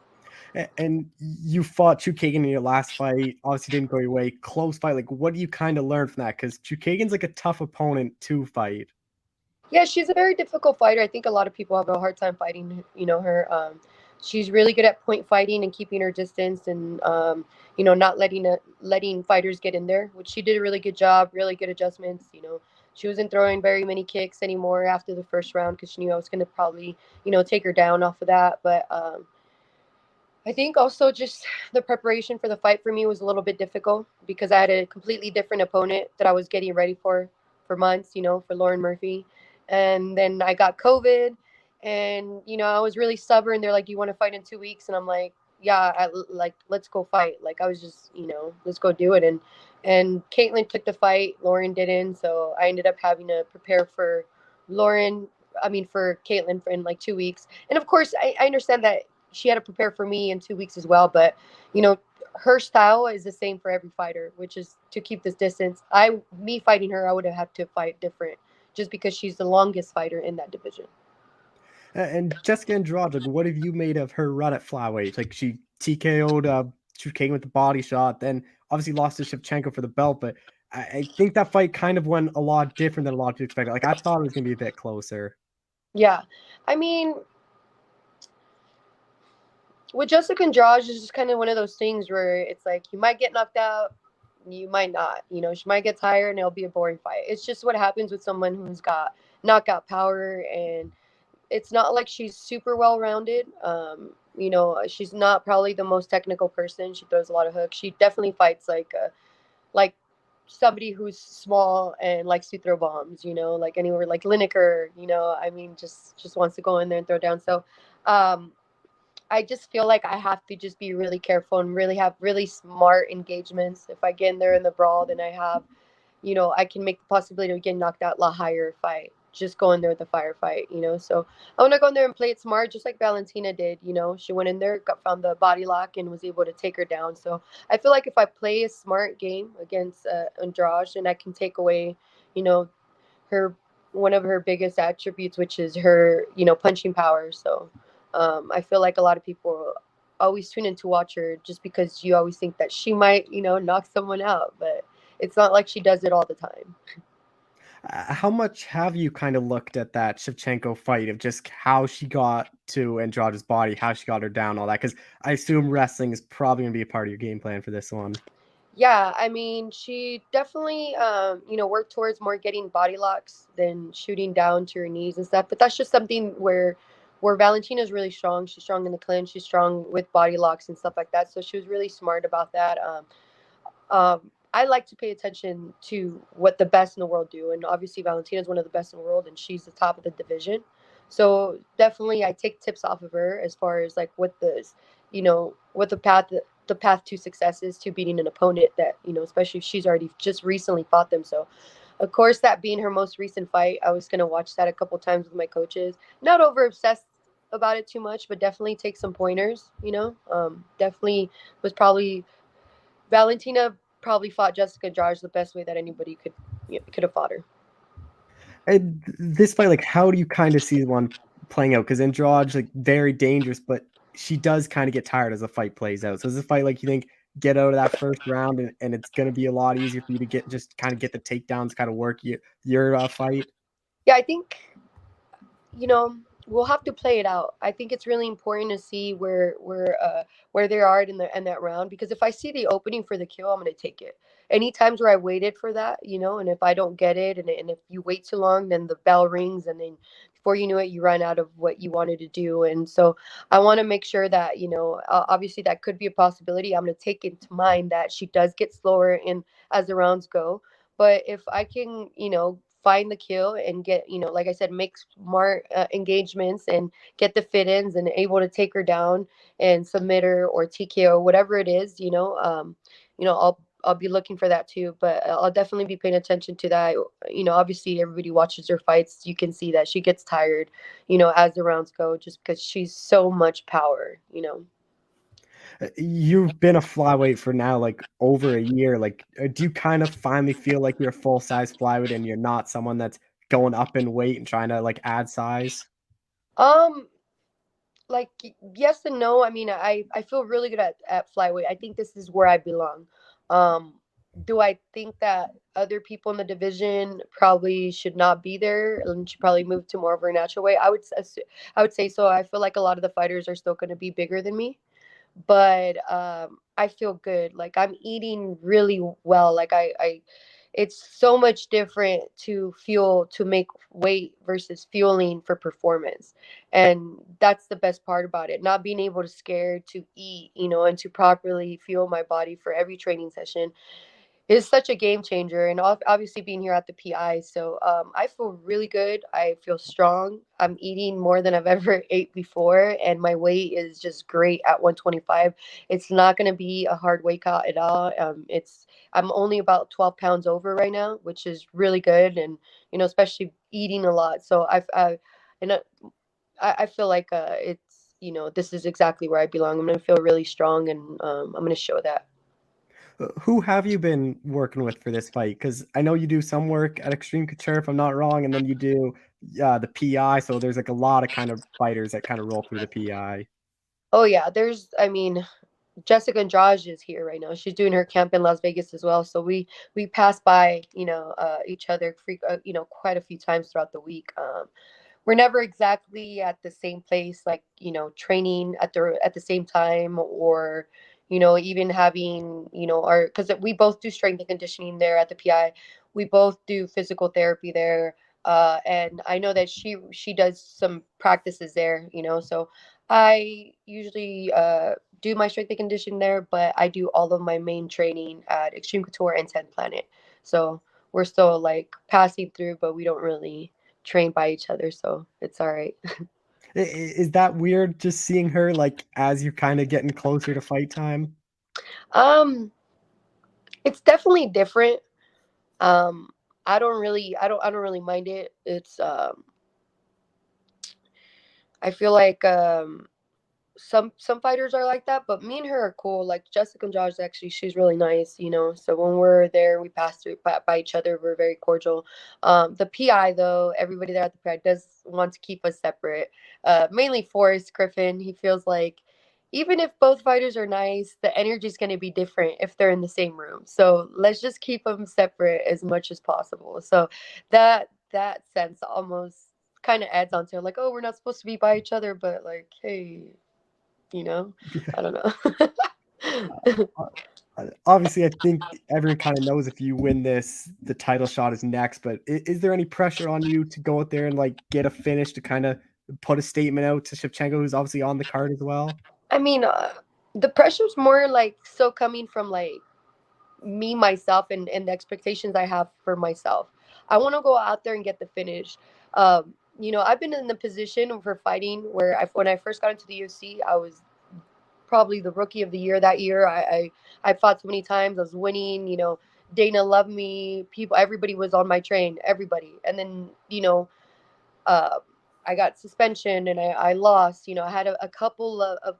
And you fought Chukagan in your last fight. Obviously, didn't go your way. Close fight. Like, what do you kind of learn from that? Because Chukagan's like a tough opponent to fight. Yeah, she's a very difficult fighter. I think a lot of people have a hard time fighting, her. She's really good at point fighting and keeping her distance, and not letting fighters get in there, which she did a really good job, really good adjustments. She wasn't throwing very many kicks anymore after the first round because she knew I was going to probably, take her down off of that. But I think also just the preparation for the fight for me was a little bit difficult because I had a completely different opponent that I was getting ready for months, for Lauren Murphy. And then I got COVID, and I was really stubborn. They're like, "Do you want to fight in 2 weeks?" And I'm like, "Yeah, like let's go fight." Like I was just, let's go do it. And Caitlin took the fight, Lauren didn't, so I ended up having to prepare for Lauren. I mean, for Caitlin in like 2 weeks. And of course, I understand that she had to prepare for me in 2 weeks as well. But her style is the same for every fighter, which is to keep this distance. Me fighting her, I would have had to fight different, just because she's the longest fighter in that division. And Jessica Andrade, like, what have you made of her run at flyweight? Like, she TKO'd Chukagan with the body shot, then obviously lost to Shevchenko for the belt. But I think that fight kind of went a lot different than a lot of people expected. Like, I thought it was going to be a bit closer. Yeah, I mean, with Jessica Andrade, it's just kind of one of those things where it's like you might get knocked out, you might not. She might get tired, and it'll be a boring fight. It's just what happens with someone who's got knockout power, and it's not like she's super well rounded. She's not probably the most technical person. She throws a lot of hooks. She definitely fights like somebody who's small and likes to throw bombs. Like anywhere like Lineker. I mean, just wants to go in there and throw down. So, I just feel like I have to just be really careful and really have really smart engagements. If I get in there in the brawl, then I can make the possibility of getting knocked out a lot higher if I just go in there with a firefight. So I want to go in there and play it smart, just like Valentina did. She went in there, found the body lock, and was able to take her down. So I feel like if I play a smart game against Andrade, and I can take away, you know, her one of her biggest attributes, which is her, punching power. So I feel like a lot of people always tune in to watch her just because you always think that she might, knock someone out, but it's not like she does it all the time. How much have you kind of looked at that Shevchenko fight of just how she got to Andrade's body, how she got her down, all that? Because I assume wrestling is probably going to be a part of your game plan for this one. Yeah, I mean, she definitely, worked towards more getting body locks than shooting down to her knees and stuff. But that's just something where Valentina's really strong. She's strong in the clinch. She's strong with body locks and stuff like that. So she was really smart about that. I like to pay attention to what the best in the world do, and obviously Valentina is one of the best in the world, and she's the top of the division. So definitely, I take tips off of her as far as like what the path to success is to beating an opponent that especially if she's already just recently fought them. So of course, that being her most recent fight, I was gonna watch that a couple times with my coaches. Not over obsessed about it too much, but definitely take some pointers. Definitely was probably Valentina probably fought Jessica Andrade the best way that anybody could have fought her. And this fight, like, how do you kind of see one playing out? Because Andrade, like, very dangerous, but she does kind of get tired as the fight plays out. So is this fight, like, you think, get out of that first round and it's going to be a lot easier for you to get the takedowns, kind of work your fight? Yeah, I think, we'll have to play it out. I think it's really important to see where they are in that round, because if I see the opening for the kill, I'm going to take it. Any times where I waited for that, and if I don't get it, and if you wait too long, then the bell rings, and then before you know it, you run out of what you wanted to do. And so I want to make sure that, obviously that could be a possibility. I'm going to take into mind that she does get slower in as the rounds go. But if I can, find the kill and get, like I said, make smart engagements and get the fit ins and able to take her down and submit her or TKO, whatever it is, I'll be looking for that too. But I'll definitely be paying attention to that. Obviously everybody watches her fights. You can see that she gets tired, as the rounds go, just because she's so much power. You've been a flyweight for now, like, over a year. Like, do you kind of finally feel like you're a full size flyweight and you're not someone that's going up in weight and trying to, like, add size? Um, like, yes and no. I mean, I feel really good at flyweight. I think this is where I belong. Um, do I think that other people in the division probably should not be there and should probably move to more of a natural weight? I would say so. I feel like a lot of the fighters are still going to be bigger than me, but I feel good. Like, I'm eating really well. Like, I it's so much different to fuel to make weight versus fueling for performance. And that's the best part about it. Not being able to scare to eat, and to properly fuel my body for every training session is such a game changer. And obviously being here at the PI, so I feel really good. I feel strong. I'm eating more than I've ever ate before, and my weight is just great at 125. It's not going to be a hard weight cut at all. I'm only about 12 pounds over right now, which is really good, and especially eating a lot. So and I feel like it's this is exactly where I belong. I'm going to feel really strong, and I'm going to show that. Who have you been working with for this fight? Because I know you do some work at Extreme Couture, if I'm not wrong, and then you do the PI. So there's, like, a lot of kind of fighters that kind of roll through the PI. Oh yeah, I mean, Jessica Andrade is here right now. She's doing her camp in Las Vegas as well. So we pass by, each other, quite a few times throughout the week. We're never exactly at the same place, like, training at the same time, or even having, our, because we both do strength and conditioning there at the PI. We both do physical therapy there. And I know that she does some practices there, so I usually do my strength and conditioning there, but I do all of my main training at Extreme Couture and 10th Planet. So we're still, like, passing through, but we don't really train by each other, so it's all right. Is that weird, just seeing her, like, as you're kind of getting closer to fight time? um it's definitely different. um I don't really mind it. It's I feel like some fighters are like that, but me and her are cool. Like, Jessica and Josh, actually, she's really nice, so when we're there, we pass through by each other. We're very cordial. The PI, though, everybody there at the PI does want to keep us separate. Mainly Forrest Griffin. He feels like even if both fighters are nice, the energy is going to be different if they're in the same room, so let's just keep them separate as much as possible. So that sense almost kind of adds on to, like, oh, we're not supposed to be by each other, but, like, hey, Yeah. I don't know. Obviously, I think everyone kind of knows if you win this, the title shot is next. But is there any pressure on you to go out there and, like, get a finish to kind of put a statement out to Shevchenko, who's obviously on the card as well? I mean, the pressure's more like so coming from, like, me myself, and the expectations I have for myself. I want to go out there and get the finish. I've been in the position for fighting where when I first got into the UFC, I was probably the rookie of the year that year. I fought so many times. I was winning. Dana loved me. Everybody was on my train. Everybody. And then uh, I got suspension and I lost. I had a couple of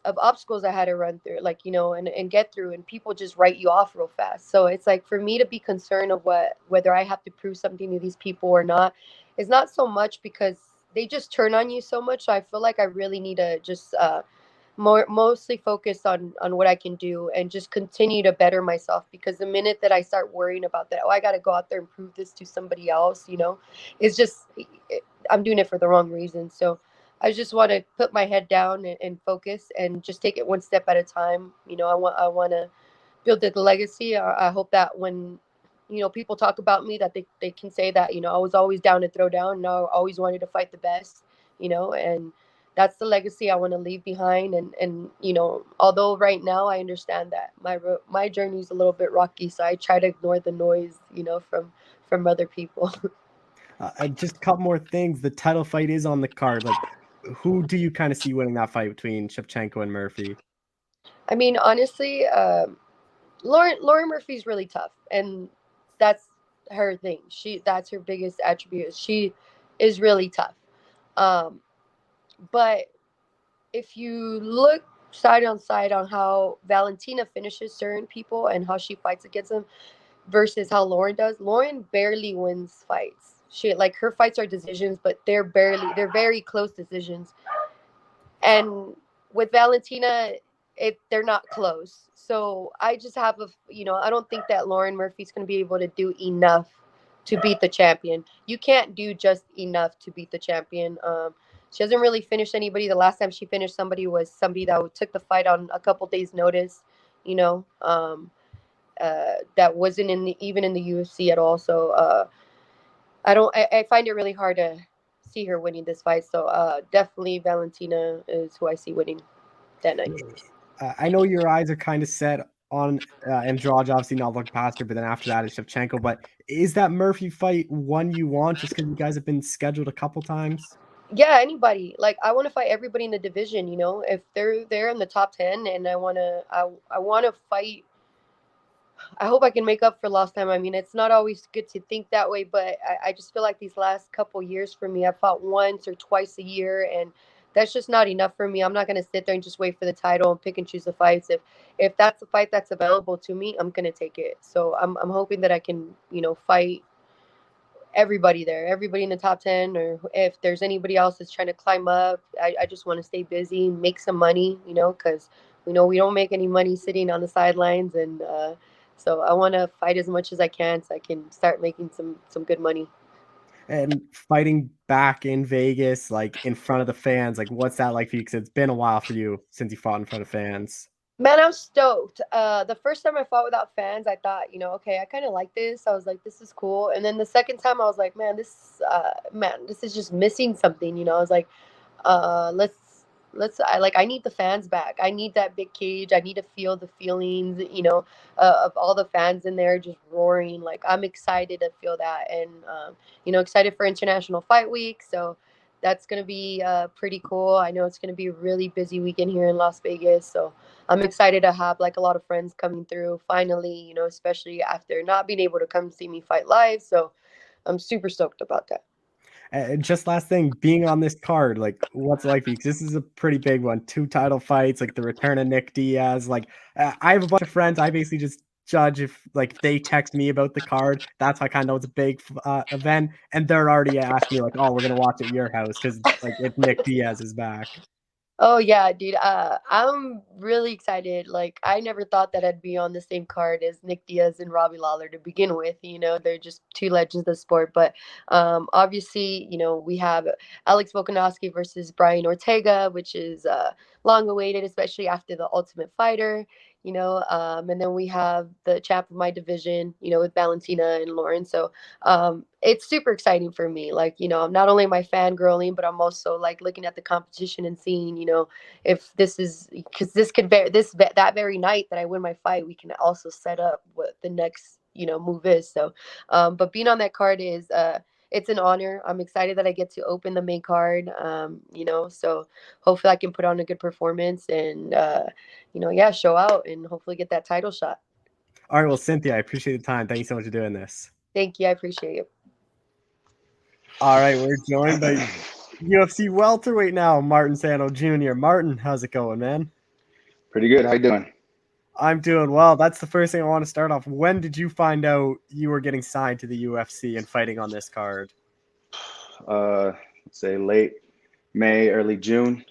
obstacles I had to run through, like, and get through, and people just write you off real fast. So it's like, for me to be concerned of whether I have to prove something to these people or not is not so much, because they just turn on you so much. So I feel like I really need to just mostly focus on what I can do and just continue to better myself, because the minute that I start worrying about that, oh, I got to go out there and prove this to somebody else, it's just, I'm doing it for the wrong reason. So I just want to put my head down and focus and just take it one step at a time. I want to build the legacy. I hope that when people talk about me, that they can say that I was always down to throw down, and I always wanted to fight the best, and that's the legacy I want to leave behind. And although right now I understand that my journey is a little bit rocky, so I try to ignore the noise, from other people. Just a couple more things. The title fight is on the card. Like, who do you kind of see winning that fight between Shevchenko and Murphy? I mean, honestly, Lauren Murphy's really tough, and that's her thing. That's her biggest attribute. She is really tough. Um, but if you look side on side on how Valentina finishes certain people and how she fights against them versus how Lauren does, Lauren barely wins fights. She, like, her fights are decisions, but they're very close decisions. And with Valentina, they're not close. So I just have I don't think that Lauren Murphy's going to be able to do enough to beat the champion. You can't do just enough to beat the champion. She hasn't really finished anybody. The last time she finished somebody was somebody that took the fight on a couple days' notice. That wasn't even in the UFC at all. So I find it really hard to see her winning this fight. So definitely Valentina is who I see winning that night. I know your eyes are kind of set on Andrade, obviously not looking past her, but then after that is Shevchenko. But is that Murphy fight one you want, just because you guys have been scheduled a couple times? Yeah, anybody. Like, I want to fight everybody in the division. If they're in the top 10, and I want to fight. I hope I can make up for lost time. I mean, it's not always good to think that way, but I just feel like these last couple years for me, I've fought once or twice a year, and that's just not enough for me. I'm not going to sit there and just wait for the title and pick and choose the fights. If that's a fight that's available to me, I'm going to take it. So I'm hoping that I can, fight everybody there, everybody in the top 10, or if there's anybody else that's trying to climb up. I just want to stay busy, make some money, because we know we don't make any money sitting on the sidelines. And so I want to fight as much as I can so I can start making some good money. And fighting back in Vegas, like in front of the fans, like what's that like for you? Because it's been a while for you since you fought in front of fans. Man, I'm stoked. The first time I fought without fans, I thought, okay, I kind of like this. I was like, this is cool. And then the second time, I was like, man, this is just missing something. I was like, I need the fans back. I need that big cage. I need to feel the feelings, of all the fans in there just roaring. Like, I'm excited to feel that, and excited for International Fight Week. So that's gonna be pretty cool. I know it's gonna be a really busy weekend here in Las Vegas. So I'm excited to have, like, a lot of friends coming through finally. Especially after not being able to come see me fight live. So I'm super stoked about that. And just last thing, being on this card, like what's it like for you? 'Cause this is a pretty big one. 2 title fights, like the return of Nick Diaz. Like I have a bunch of friends. I basically just judge if like they text me about the card. That's how I kind of know it's a big event, and they're already asking me like, "Oh, we're gonna watch at your house because like if Nick Diaz is back." Oh yeah, dude. I'm really excited. Like, I never thought that I'd be on the same card as Nick Diaz and Robbie Lawler to begin with. They're just two legends of the sport. But obviously, we have Alex Volkanovski versus Brian Ortega, which is long awaited, especially after the Ultimate Fighter. And then we have the champ of my division, with Valentina and Lauren. So it's super exciting for me. Like, I'm not only my fangirling, but I'm also like looking at the competition and seeing, if this is, because this could that very night that I win my fight, we can also set up what the next, move is. So, but being on that card is, it's an honor. I'm excited that I get to open the main card. So hopefully I can put on a good performance and, yeah, show out and hopefully get that title shot. All right, well, Cynthia, I appreciate the time. Thank you so much for doing this. Thank you. I appreciate you. All right, we're joined by UFC welterweight now, Martin Sano Jr. Martin, how's it going, man? Pretty good. How you doing? I'm doing well. That's the first thing I want to start off. When did you find out you were getting signed to the UFC and fighting on this card? Let's say late May, early June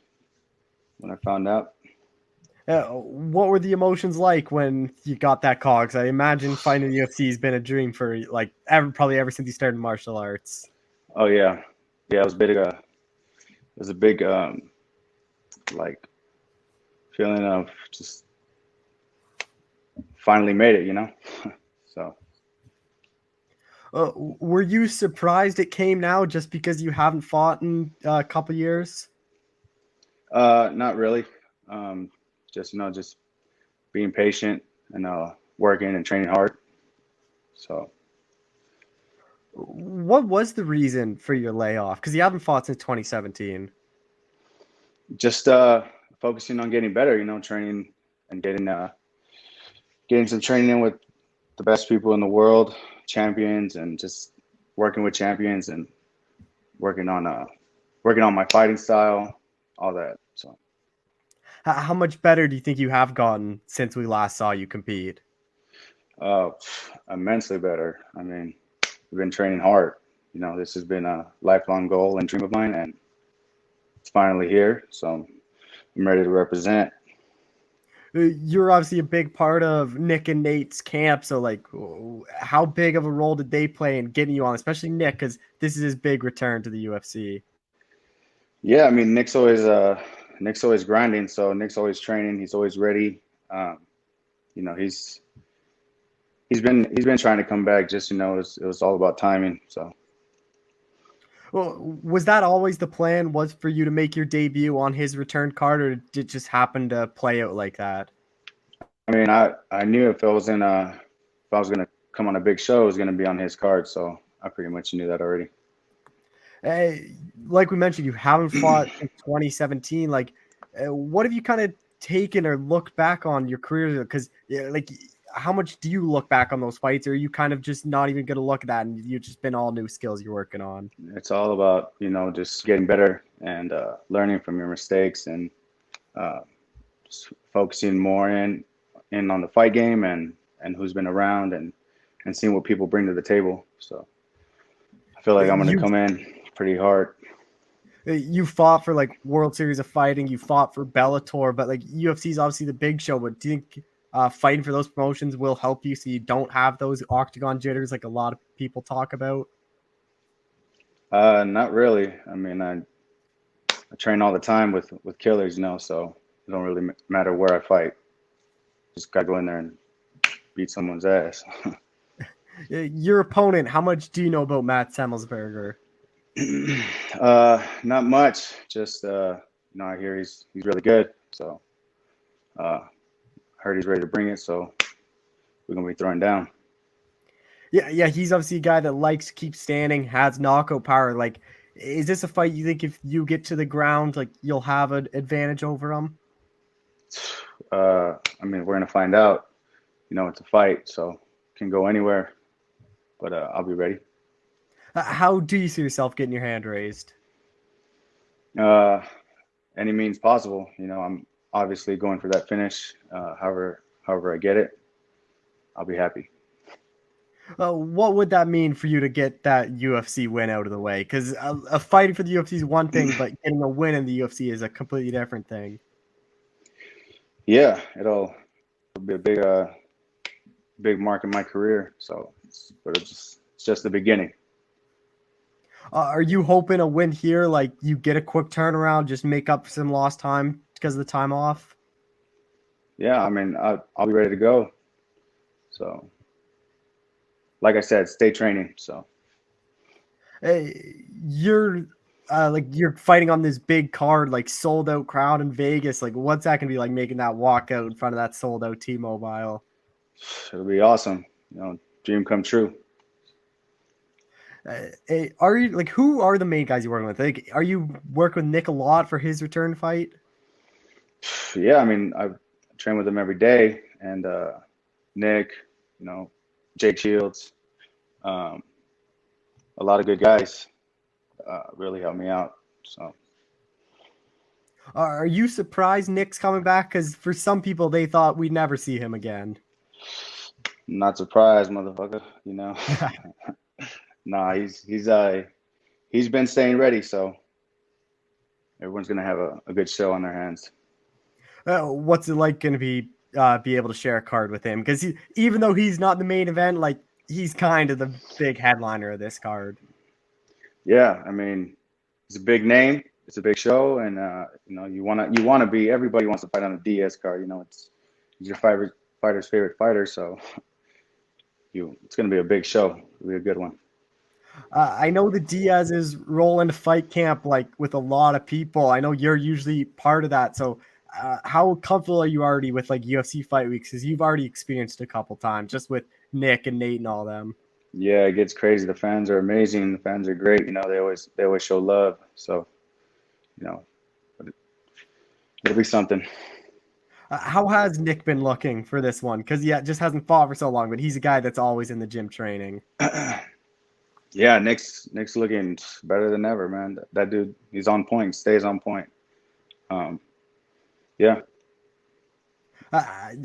when I found out. What were the emotions like when you got that call? Because I imagine fighting the UFC has been a dream for like probably ever since you started martial arts. Oh yeah, yeah. It was big. It was a big like feeling of just finally made it. So. Were you surprised it came now just because you haven't fought in a couple years? Not really. Just just being patient and working and training hard. So. What was the reason for your layoff? Because you haven't fought since 2017. Just focusing on getting better. Training and getting some training in with the best people in the world, champions, and just working with champions and working on my fighting style, all that. So. How much better do you think you have gotten since we last saw you compete? Immensely better. I mean, we've been training hard. This has been a lifelong goal and dream of mine, and it's finally here. So I'm ready to represent. You're obviously a big part of Nick and Nate's camp. So, like, how big of a role did they play in getting you on, especially Nick, because this is his big return to the UFC? Yeah, I mean, Nick's always grinding. So Nick's always training. He's always ready. He's been trying to come back. Just it was all about timing. So. Well, was that always the plan? Was for you to make your debut on his return card, or did it just happen to play out like that? I mean, I knew if I was gonna come on a big show, it was gonna be on his card. So I pretty much knew that already. Like we mentioned, you haven't fought in 2017. Like, what have you kind of taken or looked back on your career? Because, like, how much do you look back on those fights, or are you kind of just not even going to look at that and you've just been all new skills you're working on? It's all about, just getting better and learning from your mistakes and just focusing more in on the fight game and who's been around and seeing what people bring to the table. So I feel like I'm going to come in pretty hard. You fought for like World Series of Fighting, you fought for Bellator, but like UFC is obviously the big show. But do you think fighting for those promotions will help you so you don't have those octagon jitters like a lot of people talk about? Not really. I mean, I train all the time with killers, so it don't really matter where I fight. Just gotta go in there and beat someone's ass. Your opponent, how much do you know about Matt Semmelsberger? Not much. Just I hear he's really good. So heard he's ready to bring it. So we're gonna be throwing down. Yeah, he's obviously a guy that likes to keep standing, has knockout power. Like, is this a fight you think if you get to the ground, like you'll have an advantage over him? I mean, we're gonna find out. It's a fight, so can go anywhere. But I'll be ready. How do you see yourself getting your hand raised? Any means possible. I'm obviously going for that finish. However I get it, I'll be happy. What would that mean for you to get that UFC win out of the way? Because a fighting for the UFC is one thing, but getting a win in the UFC is a completely different thing. Yeah, it'll be a big mark in my career. So, but it's just the beginning. Are you hoping a win here, like you get a quick turnaround, just make up some lost time because of the time off? Yeah, I mean, I'll be ready to go. So, like I said, stay training. So, you're fighting on this big card, like sold out crowd in Vegas. Like, what's that gonna be like making that walk out in front of that sold out T-Mobile? It'll be awesome. Dream come true. Are you like who are the main guys you're working with? Like, are you working with Nick a lot for his return fight? Yeah, I mean, I train with him every day, and Nick, Jake Shields, a lot of good guys really helped me out. So, Are you surprised Nick's coming back? Because for some people, they thought we'd never see him again. Not surprised, motherfucker. You know, nah, he's been staying ready, so everyone's gonna have a good show on their hands. What's it like going to be able to share a card with him? Because even though he's not the main event, like he's kind of the big headliner of this card. Yeah, I mean, it's a big name, it's a big show, and you know, you wanna be. Everybody wants to fight on a Diaz card. You know, he's your fighter's favorite fighter, so it's gonna be a big show. It'll be a good one. I know the Diaz's roll into fight camp like with a lot of people. I know you're usually part of that. So how comfortable are you already with like UFC fight weeks? Because you've already experienced a couple times just with Nick and Nate and all them. Yeah, it gets crazy. The fans are amazing. The fans are great. You know, they always show love. So, you know, it'll be something. How has Nick been looking for this one? Because just hasn't fought for so long, but he's a guy that's always in the gym training. Yeah, Nick's looking better than ever, man. That dude, he's on point, stays on point. Yeah.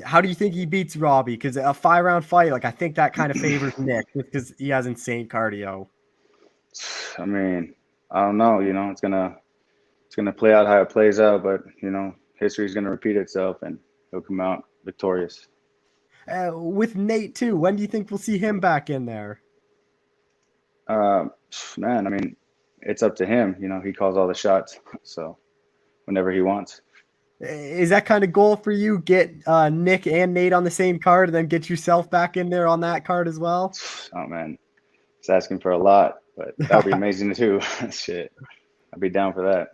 How do you think he beats Robbie? Because a 5-round fight, like I think that kind of favors Nick because he has insane cardio. I mean, I don't know. You know, it's gonna play out how it plays out, but you know, history's gonna repeat itself, and he'll come out victorious. With Nate too, when do you think we'll see him back in there? Man, I mean, it's up to him. You know, he calls all the shots, so whenever he wants. Is that kind of goal for you? Get Nick and Nate on the same card, and then get yourself back in there on that card as well? Oh man, it's asking for a lot, but that'd be amazing too. Shit, I'd be down for that.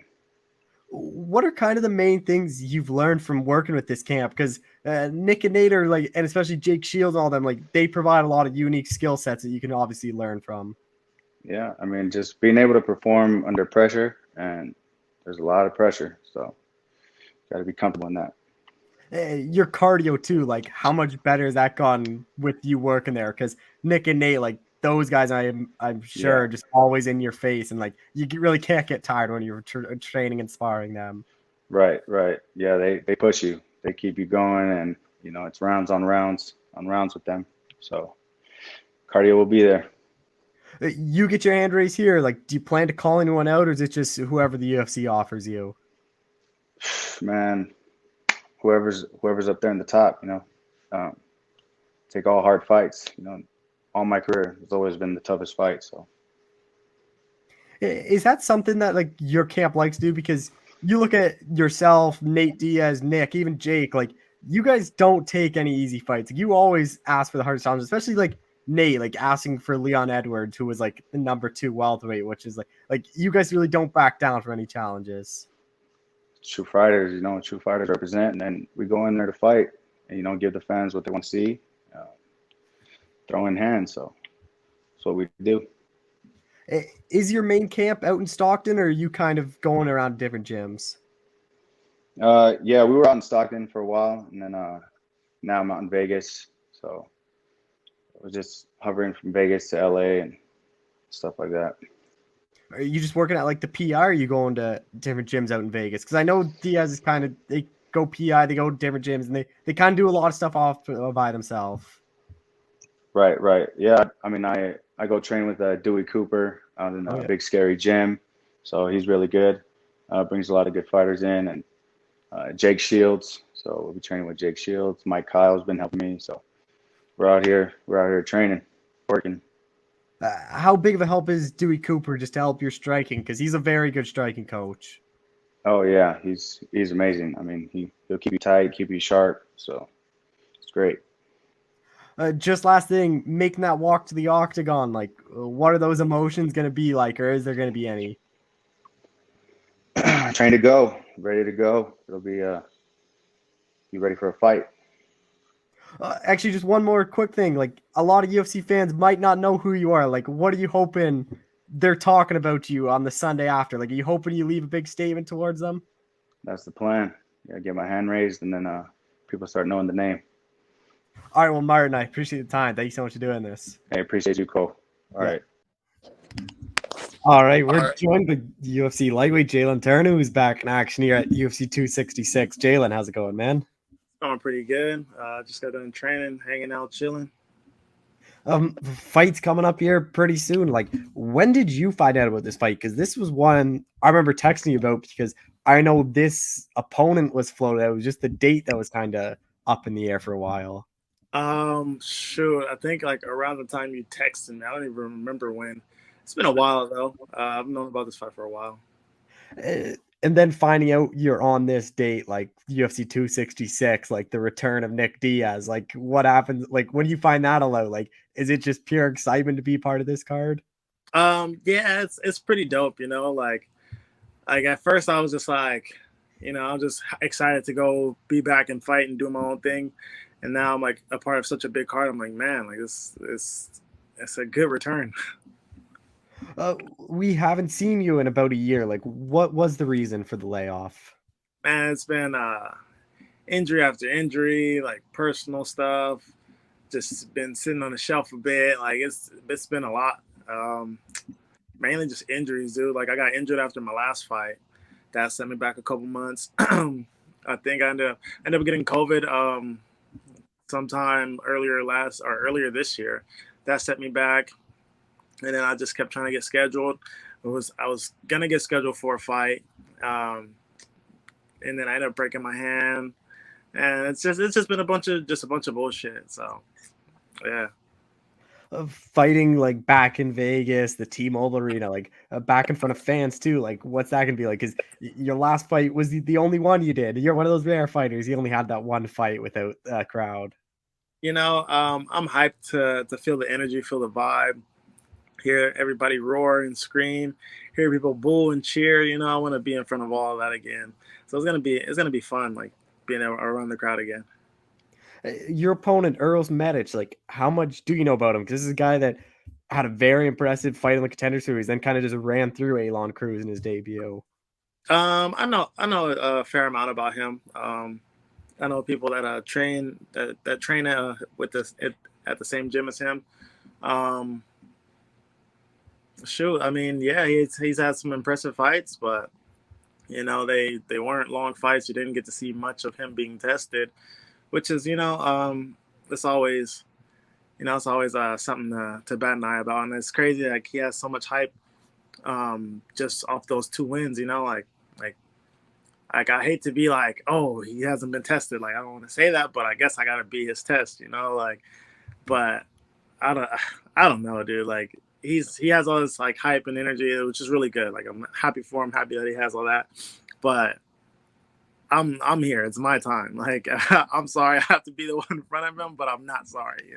What are kind of the main things you've learned from working with this camp? Because Nick and Nate are like, and especially Jake Shields, all them, like they provide a lot of unique skill sets that you can obviously learn from. Yeah, I mean, just being able to perform under pressure, and there's a lot of pressure, so got to be comfortable in that. Your cardio too, like how much better has that gone with you working there? Because Nick and Nate, like those guys, I'm sure, just always in your face, and like you really can't get tired when you're training and sparring them. Right. Yeah, they push you, they keep you going, and you know it's rounds on rounds with them. So cardio will be there. You get your hand raised here. Like, do you plan to call anyone out, or is it just whoever the UFC offers you? Man, whoever's up there in the top, you know, take all hard fights. You know, all my career has always been the toughest fight. So, is that something that like your camp likes to do? Because you look at yourself, Nate Diaz, Nick, even Jake. Like, you guys don't take any easy fights. You always ask for the hardest challenges, especially like Nate, like asking for Leon Edwards, who was like the number 2 welterweight, which is like you guys really don't back down from any challenges. True fighters, you know, true fighters represent, and then we go in there to fight, and you know, give the fans what they want to see, throw in hands. So that's what we do. Is your main camp out in Stockton, or are you kind of going around different gyms? Yeah, we were out in Stockton for a while, and then now I'm out in Vegas. So I was just hovering from Vegas to LA and stuff like that. Are you just working at like the PI, or are you going to different gyms out in Vegas? Because I know Diaz is kind of, they go PI, they go to different gyms, and they kind of do a lot of stuff off by themselves. Right. Yeah, I mean, I go train with Dewey Cooper out in a big scary gym, so he's really good. Brings a lot of good fighters in, and Jake Shields. So we'll be training with Jake Shields. Mike Kyle's been helping me, so we're out here training, working. How big of a help is Dewey Cooper just to help your striking? Because he's a very good striking coach. Oh yeah, he's amazing. I mean, he'll keep you tight, keep you sharp. So it's great. Just last thing, making that walk to the octagon, like what are those emotions going to be like, or is there going to be any? Train to go, ready to go. It'll be ready for a fight. Actually, just one more quick thing. Like a lot of UFC fans might not know who you are. Like, what are you hoping they're talking about you on the Sunday after? Like, are you hoping you leave a big statement towards them? That's the plan. Yeah, get my hand raised, and then people start knowing the name. All right, well, Martin, I appreciate the time. Thank you so much for doing this. I appreciate you, Cole. All right. All right, we're joined by UFC lightweight Jalin Turner, who's back in action here at UFC 266. Jalin, how's it going, man? Going pretty good. Just got done training, hanging out, chilling. Fight's coming up here pretty soon. Like, when did you find out about this fight? Because this was one I remember texting you about because I know this opponent was floated. It was just the date that was kind of up in the air for a while. Sure. I think like around the time you texted me. I don't even remember when. It's been a while though. I've known about this fight for a while. And then finding out you're on this date, like UFC 266, like the return of Nick Diaz, like what happens? Like when you find that out, like is it just pure excitement to be part of this card? Yeah, it's pretty dope. Like at first I was just like, I'm just excited to go be back and fight and do my own thing, and now I'm like a part of such a big card. I'm like, man, like it's a good return. We haven't seen you in about a year. Like, what was the reason for the layoff? Man, it's been injury after injury, like personal stuff. Just been sitting on the shelf a bit. Like it's been a lot. Mainly just injuries, dude. Like I got injured after my last fight. That sent me back a couple months. I think I ended up getting COVID sometime earlier this year. That set me back. And then I just kept trying to get scheduled. I was gonna get scheduled for a fight, and then I ended up breaking my hand, and it's just been a bunch of bullshit. So, yeah. Fighting like back in Vegas, the T-Mobile Arena, like back in front of fans too. Like, what's that gonna be like? Because your last fight was the only one you did. You're one of those rare fighters. You only had that one fight without a crowd. I'm hyped to feel the energy, feel the vibe. Hear everybody roar and scream, hear people boo and cheer. I want to be in front of all of that again. So it's gonna be fun, like being around the crowd again. Your opponent, Earls Medic, like how much do you know about him? Because this is a guy that had a very impressive fight in the Contender Series, then kind of just ran through Elon Cruz in his debut. I know a fair amount about him. I know people that train with this at the same gym as him. Shoot, I mean, yeah, he's had some impressive fights, but they weren't long fights. You didn't get to see much of him being tested, which is it's always something to bat an eye about. And it's crazy, like he has so much hype just off those two wins. Like I hate to be like, oh, he hasn't been tested. Like I don't want to say that, but I guess I gotta be his test. But I don't know, dude. Like he has all this like hype and energy, which is really good. Like I'm happy for him, happy that he has all that. But I'm here. It's my time. Like I'm sorry I have to be the one in front of him, but I'm not sorry.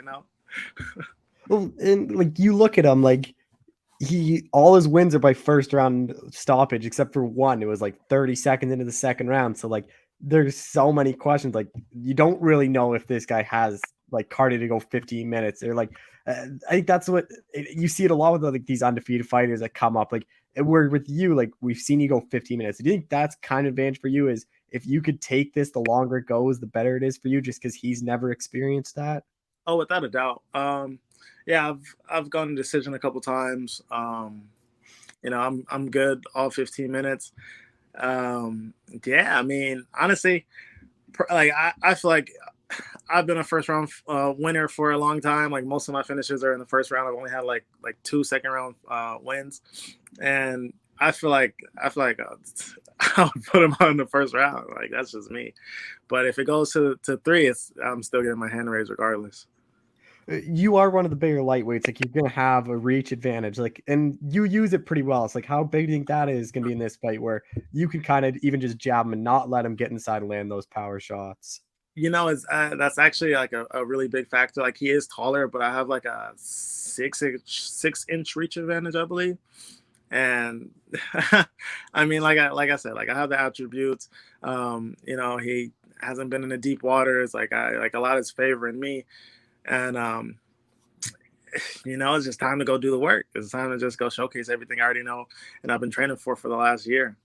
Well, and like you look at him, like all his wins are by first round stoppage, except for one. It was like 30 seconds into the second round. So like there's so many questions. Like you don't really know if this guy has like cardio to go 15 minutes or like I think that's what you see it a lot with like these undefeated fighters that come up. Like we're with you, like we've seen you go 15 minutes. Do you think that's kind of advantage for you? Is if you could take this, the longer it goes, the better it is for you, just because he's never experienced that? Oh, without a doubt. Yeah, I've gone to decision a couple times. I'm good all 15 minutes. Yeah, I mean, honestly, like I feel like I've been a first round winner for a long time. Like most of my finishes are in the first round. I've only had like 2 second round wins, and I feel like I would put him on the first round. Like that's just me. But if it goes to 3, I'm still getting my hand raised regardless. You are one of the bigger lightweights. Like you're gonna have a reach advantage. Like, and you use it pretty well. It's like how big do you think that is gonna be in this fight, where you can kind of even just jab him and not let him get inside and land those power shots? It's that's actually like a really big factor. Like he is taller, but I have like a 6-inch reach advantage, I believe. And I mean, like I said, like I have the attributes. He hasn't been in the deep waters. Like a lot is favoring me, and it's just time to go do the work. It's time to just go showcase everything I already know and I've been training for the last year.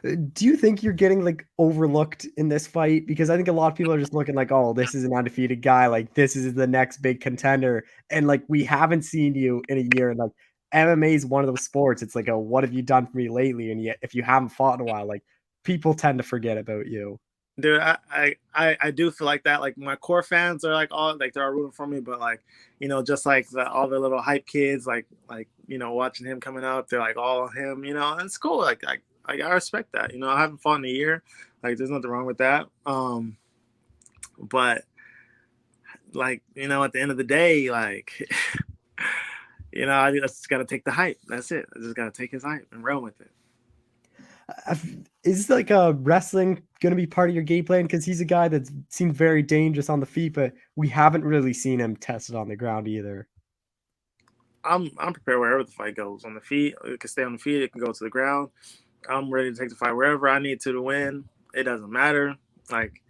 Do you think you're getting like overlooked in this fight? Because I think a lot of people are just looking like, oh, this is an undefeated guy. Like this is the next big contender. And like, we haven't seen you in a year. And like, MMA is one of those sports. It's like a what have you done for me lately? And yet, if you haven't fought in a while, like people tend to forget about you. Dude, I do feel like that. Like my core fans are like all like they're rooting for me, but like just like all the little hype kids, like watching him coming up, they're like all him. And it's cool. Like I respect that. I haven't fought in a year. Like there's nothing wrong with that. But like at the end of the day, like I just gotta take the hype. That's it. I just gotta take his hype and run with it. Is like wrestling going to be part of your game plan? Because he's a guy that seems very dangerous on the feet, but we haven't really seen him tested on the ground either. I'm prepared wherever the fight goes. On the feet, it can stay on the feet. It can go to the ground. I'm ready to take the fight wherever I need to win. It doesn't matter. Like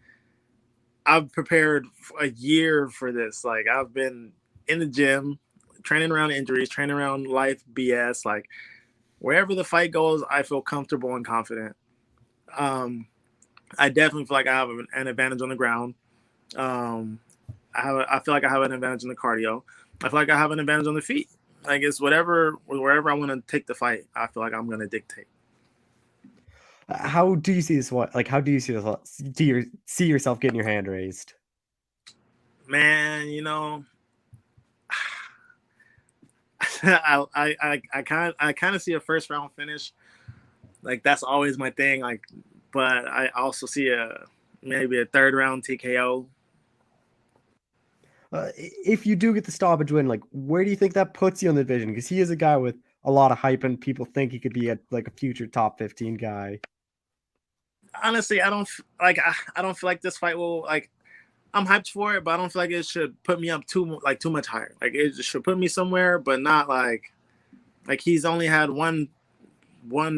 I've prepared a year for this. Like I've been in the gym, training around injuries, training around life BS. Like wherever the fight goes, I feel comfortable and confident. I definitely feel like I have an advantage on the ground. I feel like I have an advantage in the cardio. I feel like I have an advantage on the feet. Like it's wherever I want to take the fight, I feel like I'm going to dictate. How do you see this? What like? How do you see this? Do you see yourself getting your hand raised? Man, I kind of see a first round finish. Like that's always my thing. Like, but I also see maybe a third round TKO. If you do get the stoppage win, like where do you think that puts you in the division? Because he is a guy with a lot of hype, and people think he could be a future top 15 guy. Honestly, I don't feel like this fight will like. I'm hyped for it, but I don't feel like it should put me up too much higher. Like it should put me somewhere, but not like he's only had one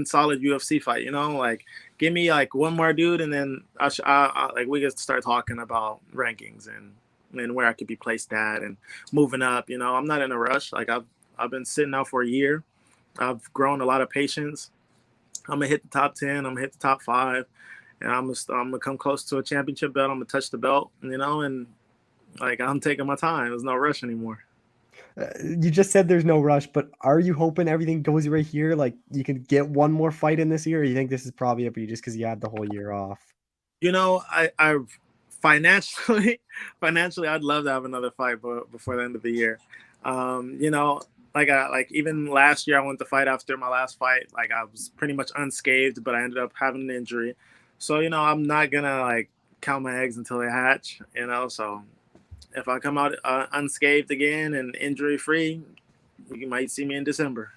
solid UFC fight. Like give me like one more dude, and then like we get to start talking about rankings and where I could be placed at and moving up. I'm not in a rush. Like I've been sitting out for a year. I've grown a lot of patience. I'm gonna hit the top 10. I'm gonna hit the top 5. And I'm gonna come close to a championship belt. I'm gonna touch the belt, and like I'm taking my time. There's no rush anymore. You just said there's no rush, but are you hoping everything goes right here? Like you can get one more fight in this year, or you think this is probably it for you just because you had the whole year off? I financially, I'd love to have another fight before the end of the year. Like even last year, I went to fight after my last fight. Like I was pretty much unscathed, but I ended up having an injury. So, I'm not going to like count my eggs until they hatch, so if I come out unscathed again and injury free, you might see me in December.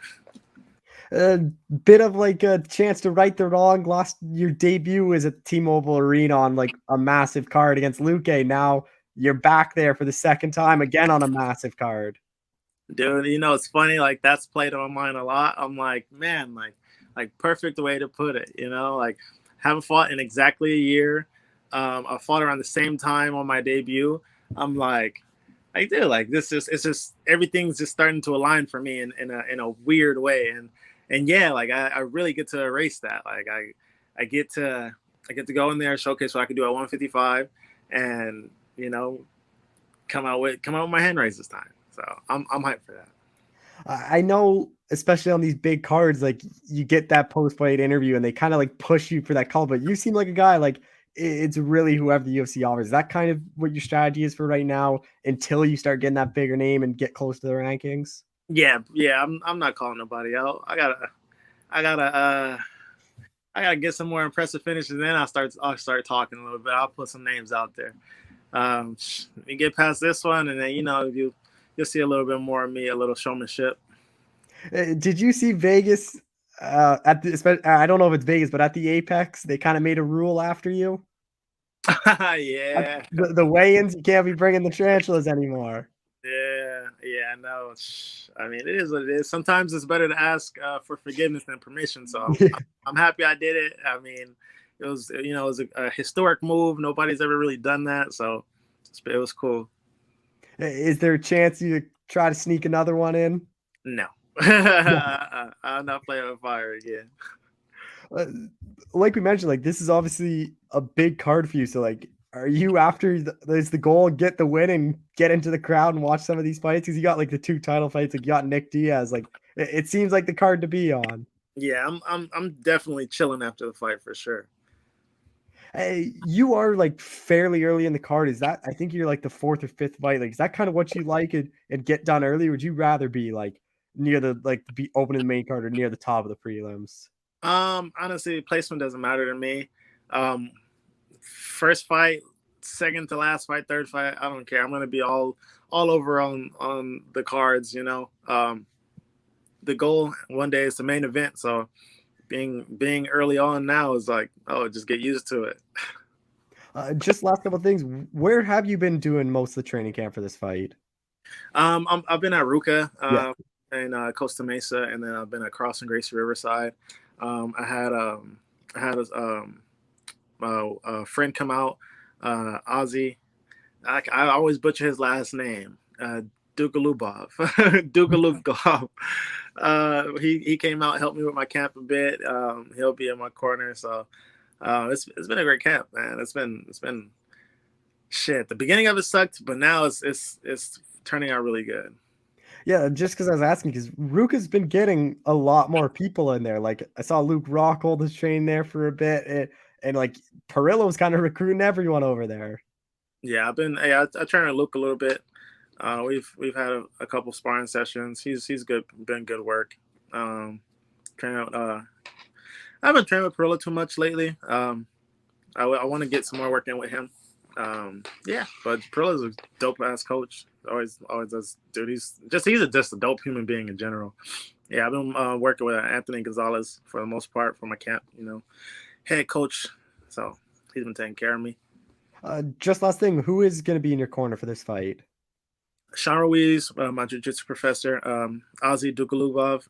A bit of like a chance to right the wrong. Lost your debut as at T-Mobile Arena on like a massive card against Luque. Now you're back there for the second time again on a massive card. Dude, it's funny. Like that's played on my mind a lot. I'm like, man, like perfect way to put it, like haven't fought in exactly a year. I fought around the same time on my debut. I'm like, dude, like it's just everything's just starting to align for me in a weird way. And yeah, like I really get to erase that. Like I get to go in there, showcase what I can do at 155 and, come out with my hand raised this time. So I'm hyped for that. I know, especially on these big cards, like you get that post-fight interview and they kind of like push you for that call, but you seem like a guy like it's really whoever the UFC offers. Is that kind of what your strategy is for right now until you start getting that bigger name and get close to the rankings? Yeah. I'm not calling nobody out. I gotta get some more impressive finishes, and then I'll start talking a little bit. I'll put some names out there. You get past this one, and then you'll see a little bit more of me, a little showmanship. Did you see Vegas at the? I don't know if it's Vegas, but at the Apex, they kind of made a rule after you. Yeah. The weigh-ins, you can't be bringing the tarantulas anymore. Yeah, no. I mean, it is what it is. Sometimes it's better to ask for forgiveness than permission. So I'm happy I did it. I mean, it was a historic move. Nobody's ever really done that, so it was cool. Is there a chance you try to sneak another one in? No. I'm not playing with fire again. Like we mentioned, like this is obviously a big card for you. So like, Are you after there's the goal, get the win and get into the crowd and watch some of these fights? Because you got like the 2 title fights, like you got Nick Diaz. Like it seems like the card to be on. Yeah, I'm definitely chilling after the fight for sure. Hey, you are like fairly early in the card. Is that, I think you're like the 4th or 5th fight. Like, is that kind of what you like and get done early? Or would you rather be like near the, like, be opening the main card or near the top of the prelims? Honestly, placement doesn't matter to me. First fight, second to last fight, third fight, I don't care. I'm gonna be all over on the cards, you know. The goal one day is the main event, so being early on now is like, oh, just get used to it. Just last couple of things. Where have you been doing most of the training camp for this fight? I've been at Ruka Yeah. in Costa Mesa, and then I've been at Crossing Gracie Riverside. I had a friend come out, Ozzy. I always butcher his last name, Dukalubov. Dukalubov. He came out, helped me with my camp a bit. He'll be in my corner, so it's been a great camp, man. It's been shit. The beginning of it sucked, but now it's turning out really good. Yeah, just because I was asking, because Ruka's been getting a lot more people in there. Like I saw Luke Rockhold has trained there for a bit, and like Perillo's kind of recruiting everyone over there. Yeah, I trained with Luke a little bit. We've had a couple sparring sessions. He's good, been good work. Training. I haven't trained with Perillo too much lately. I want to get some more work in with him. Yeah, but Perillo's a dope ass coach. Always does, dude. He's just a dope human being in general. Yeah, I've been working with Anthony Gonzalez for the most part for my camp. You know, head coach. So he's been taking care of me. Just last thing, who is going to be in your corner for this fight? Sean Ruiz, my jiu-jitsu professor, Ozzy Dukalubov.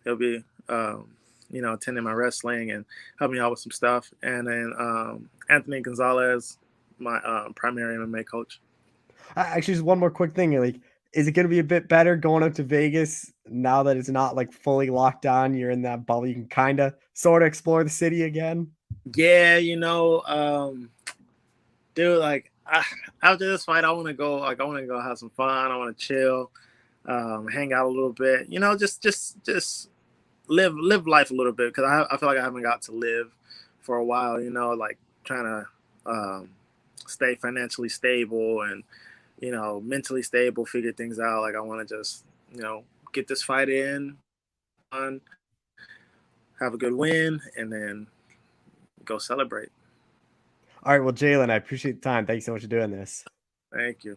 He'll be, attending my wrestling and help me out with some stuff. And then Anthony Gonzalez, my primary MMA coach. Actually, just one more quick thing. Like, is it going to be a bit better going out to Vegas now that it's not like fully locked down? You're in that bubble. You can kind of sort of explore the city again. Yeah, dude, like after this fight, I want to go have some fun. I want to chill, hang out a little bit. You know, just live life a little bit, because I feel like I haven't got to live for a while. You know, like trying to stay financially stable and mentally stable, figure things out. Like I want to just get this fight in, have a good win, and then go celebrate. All right. Well, Jalin, I appreciate the time. Thanks so much for doing this. Thank you.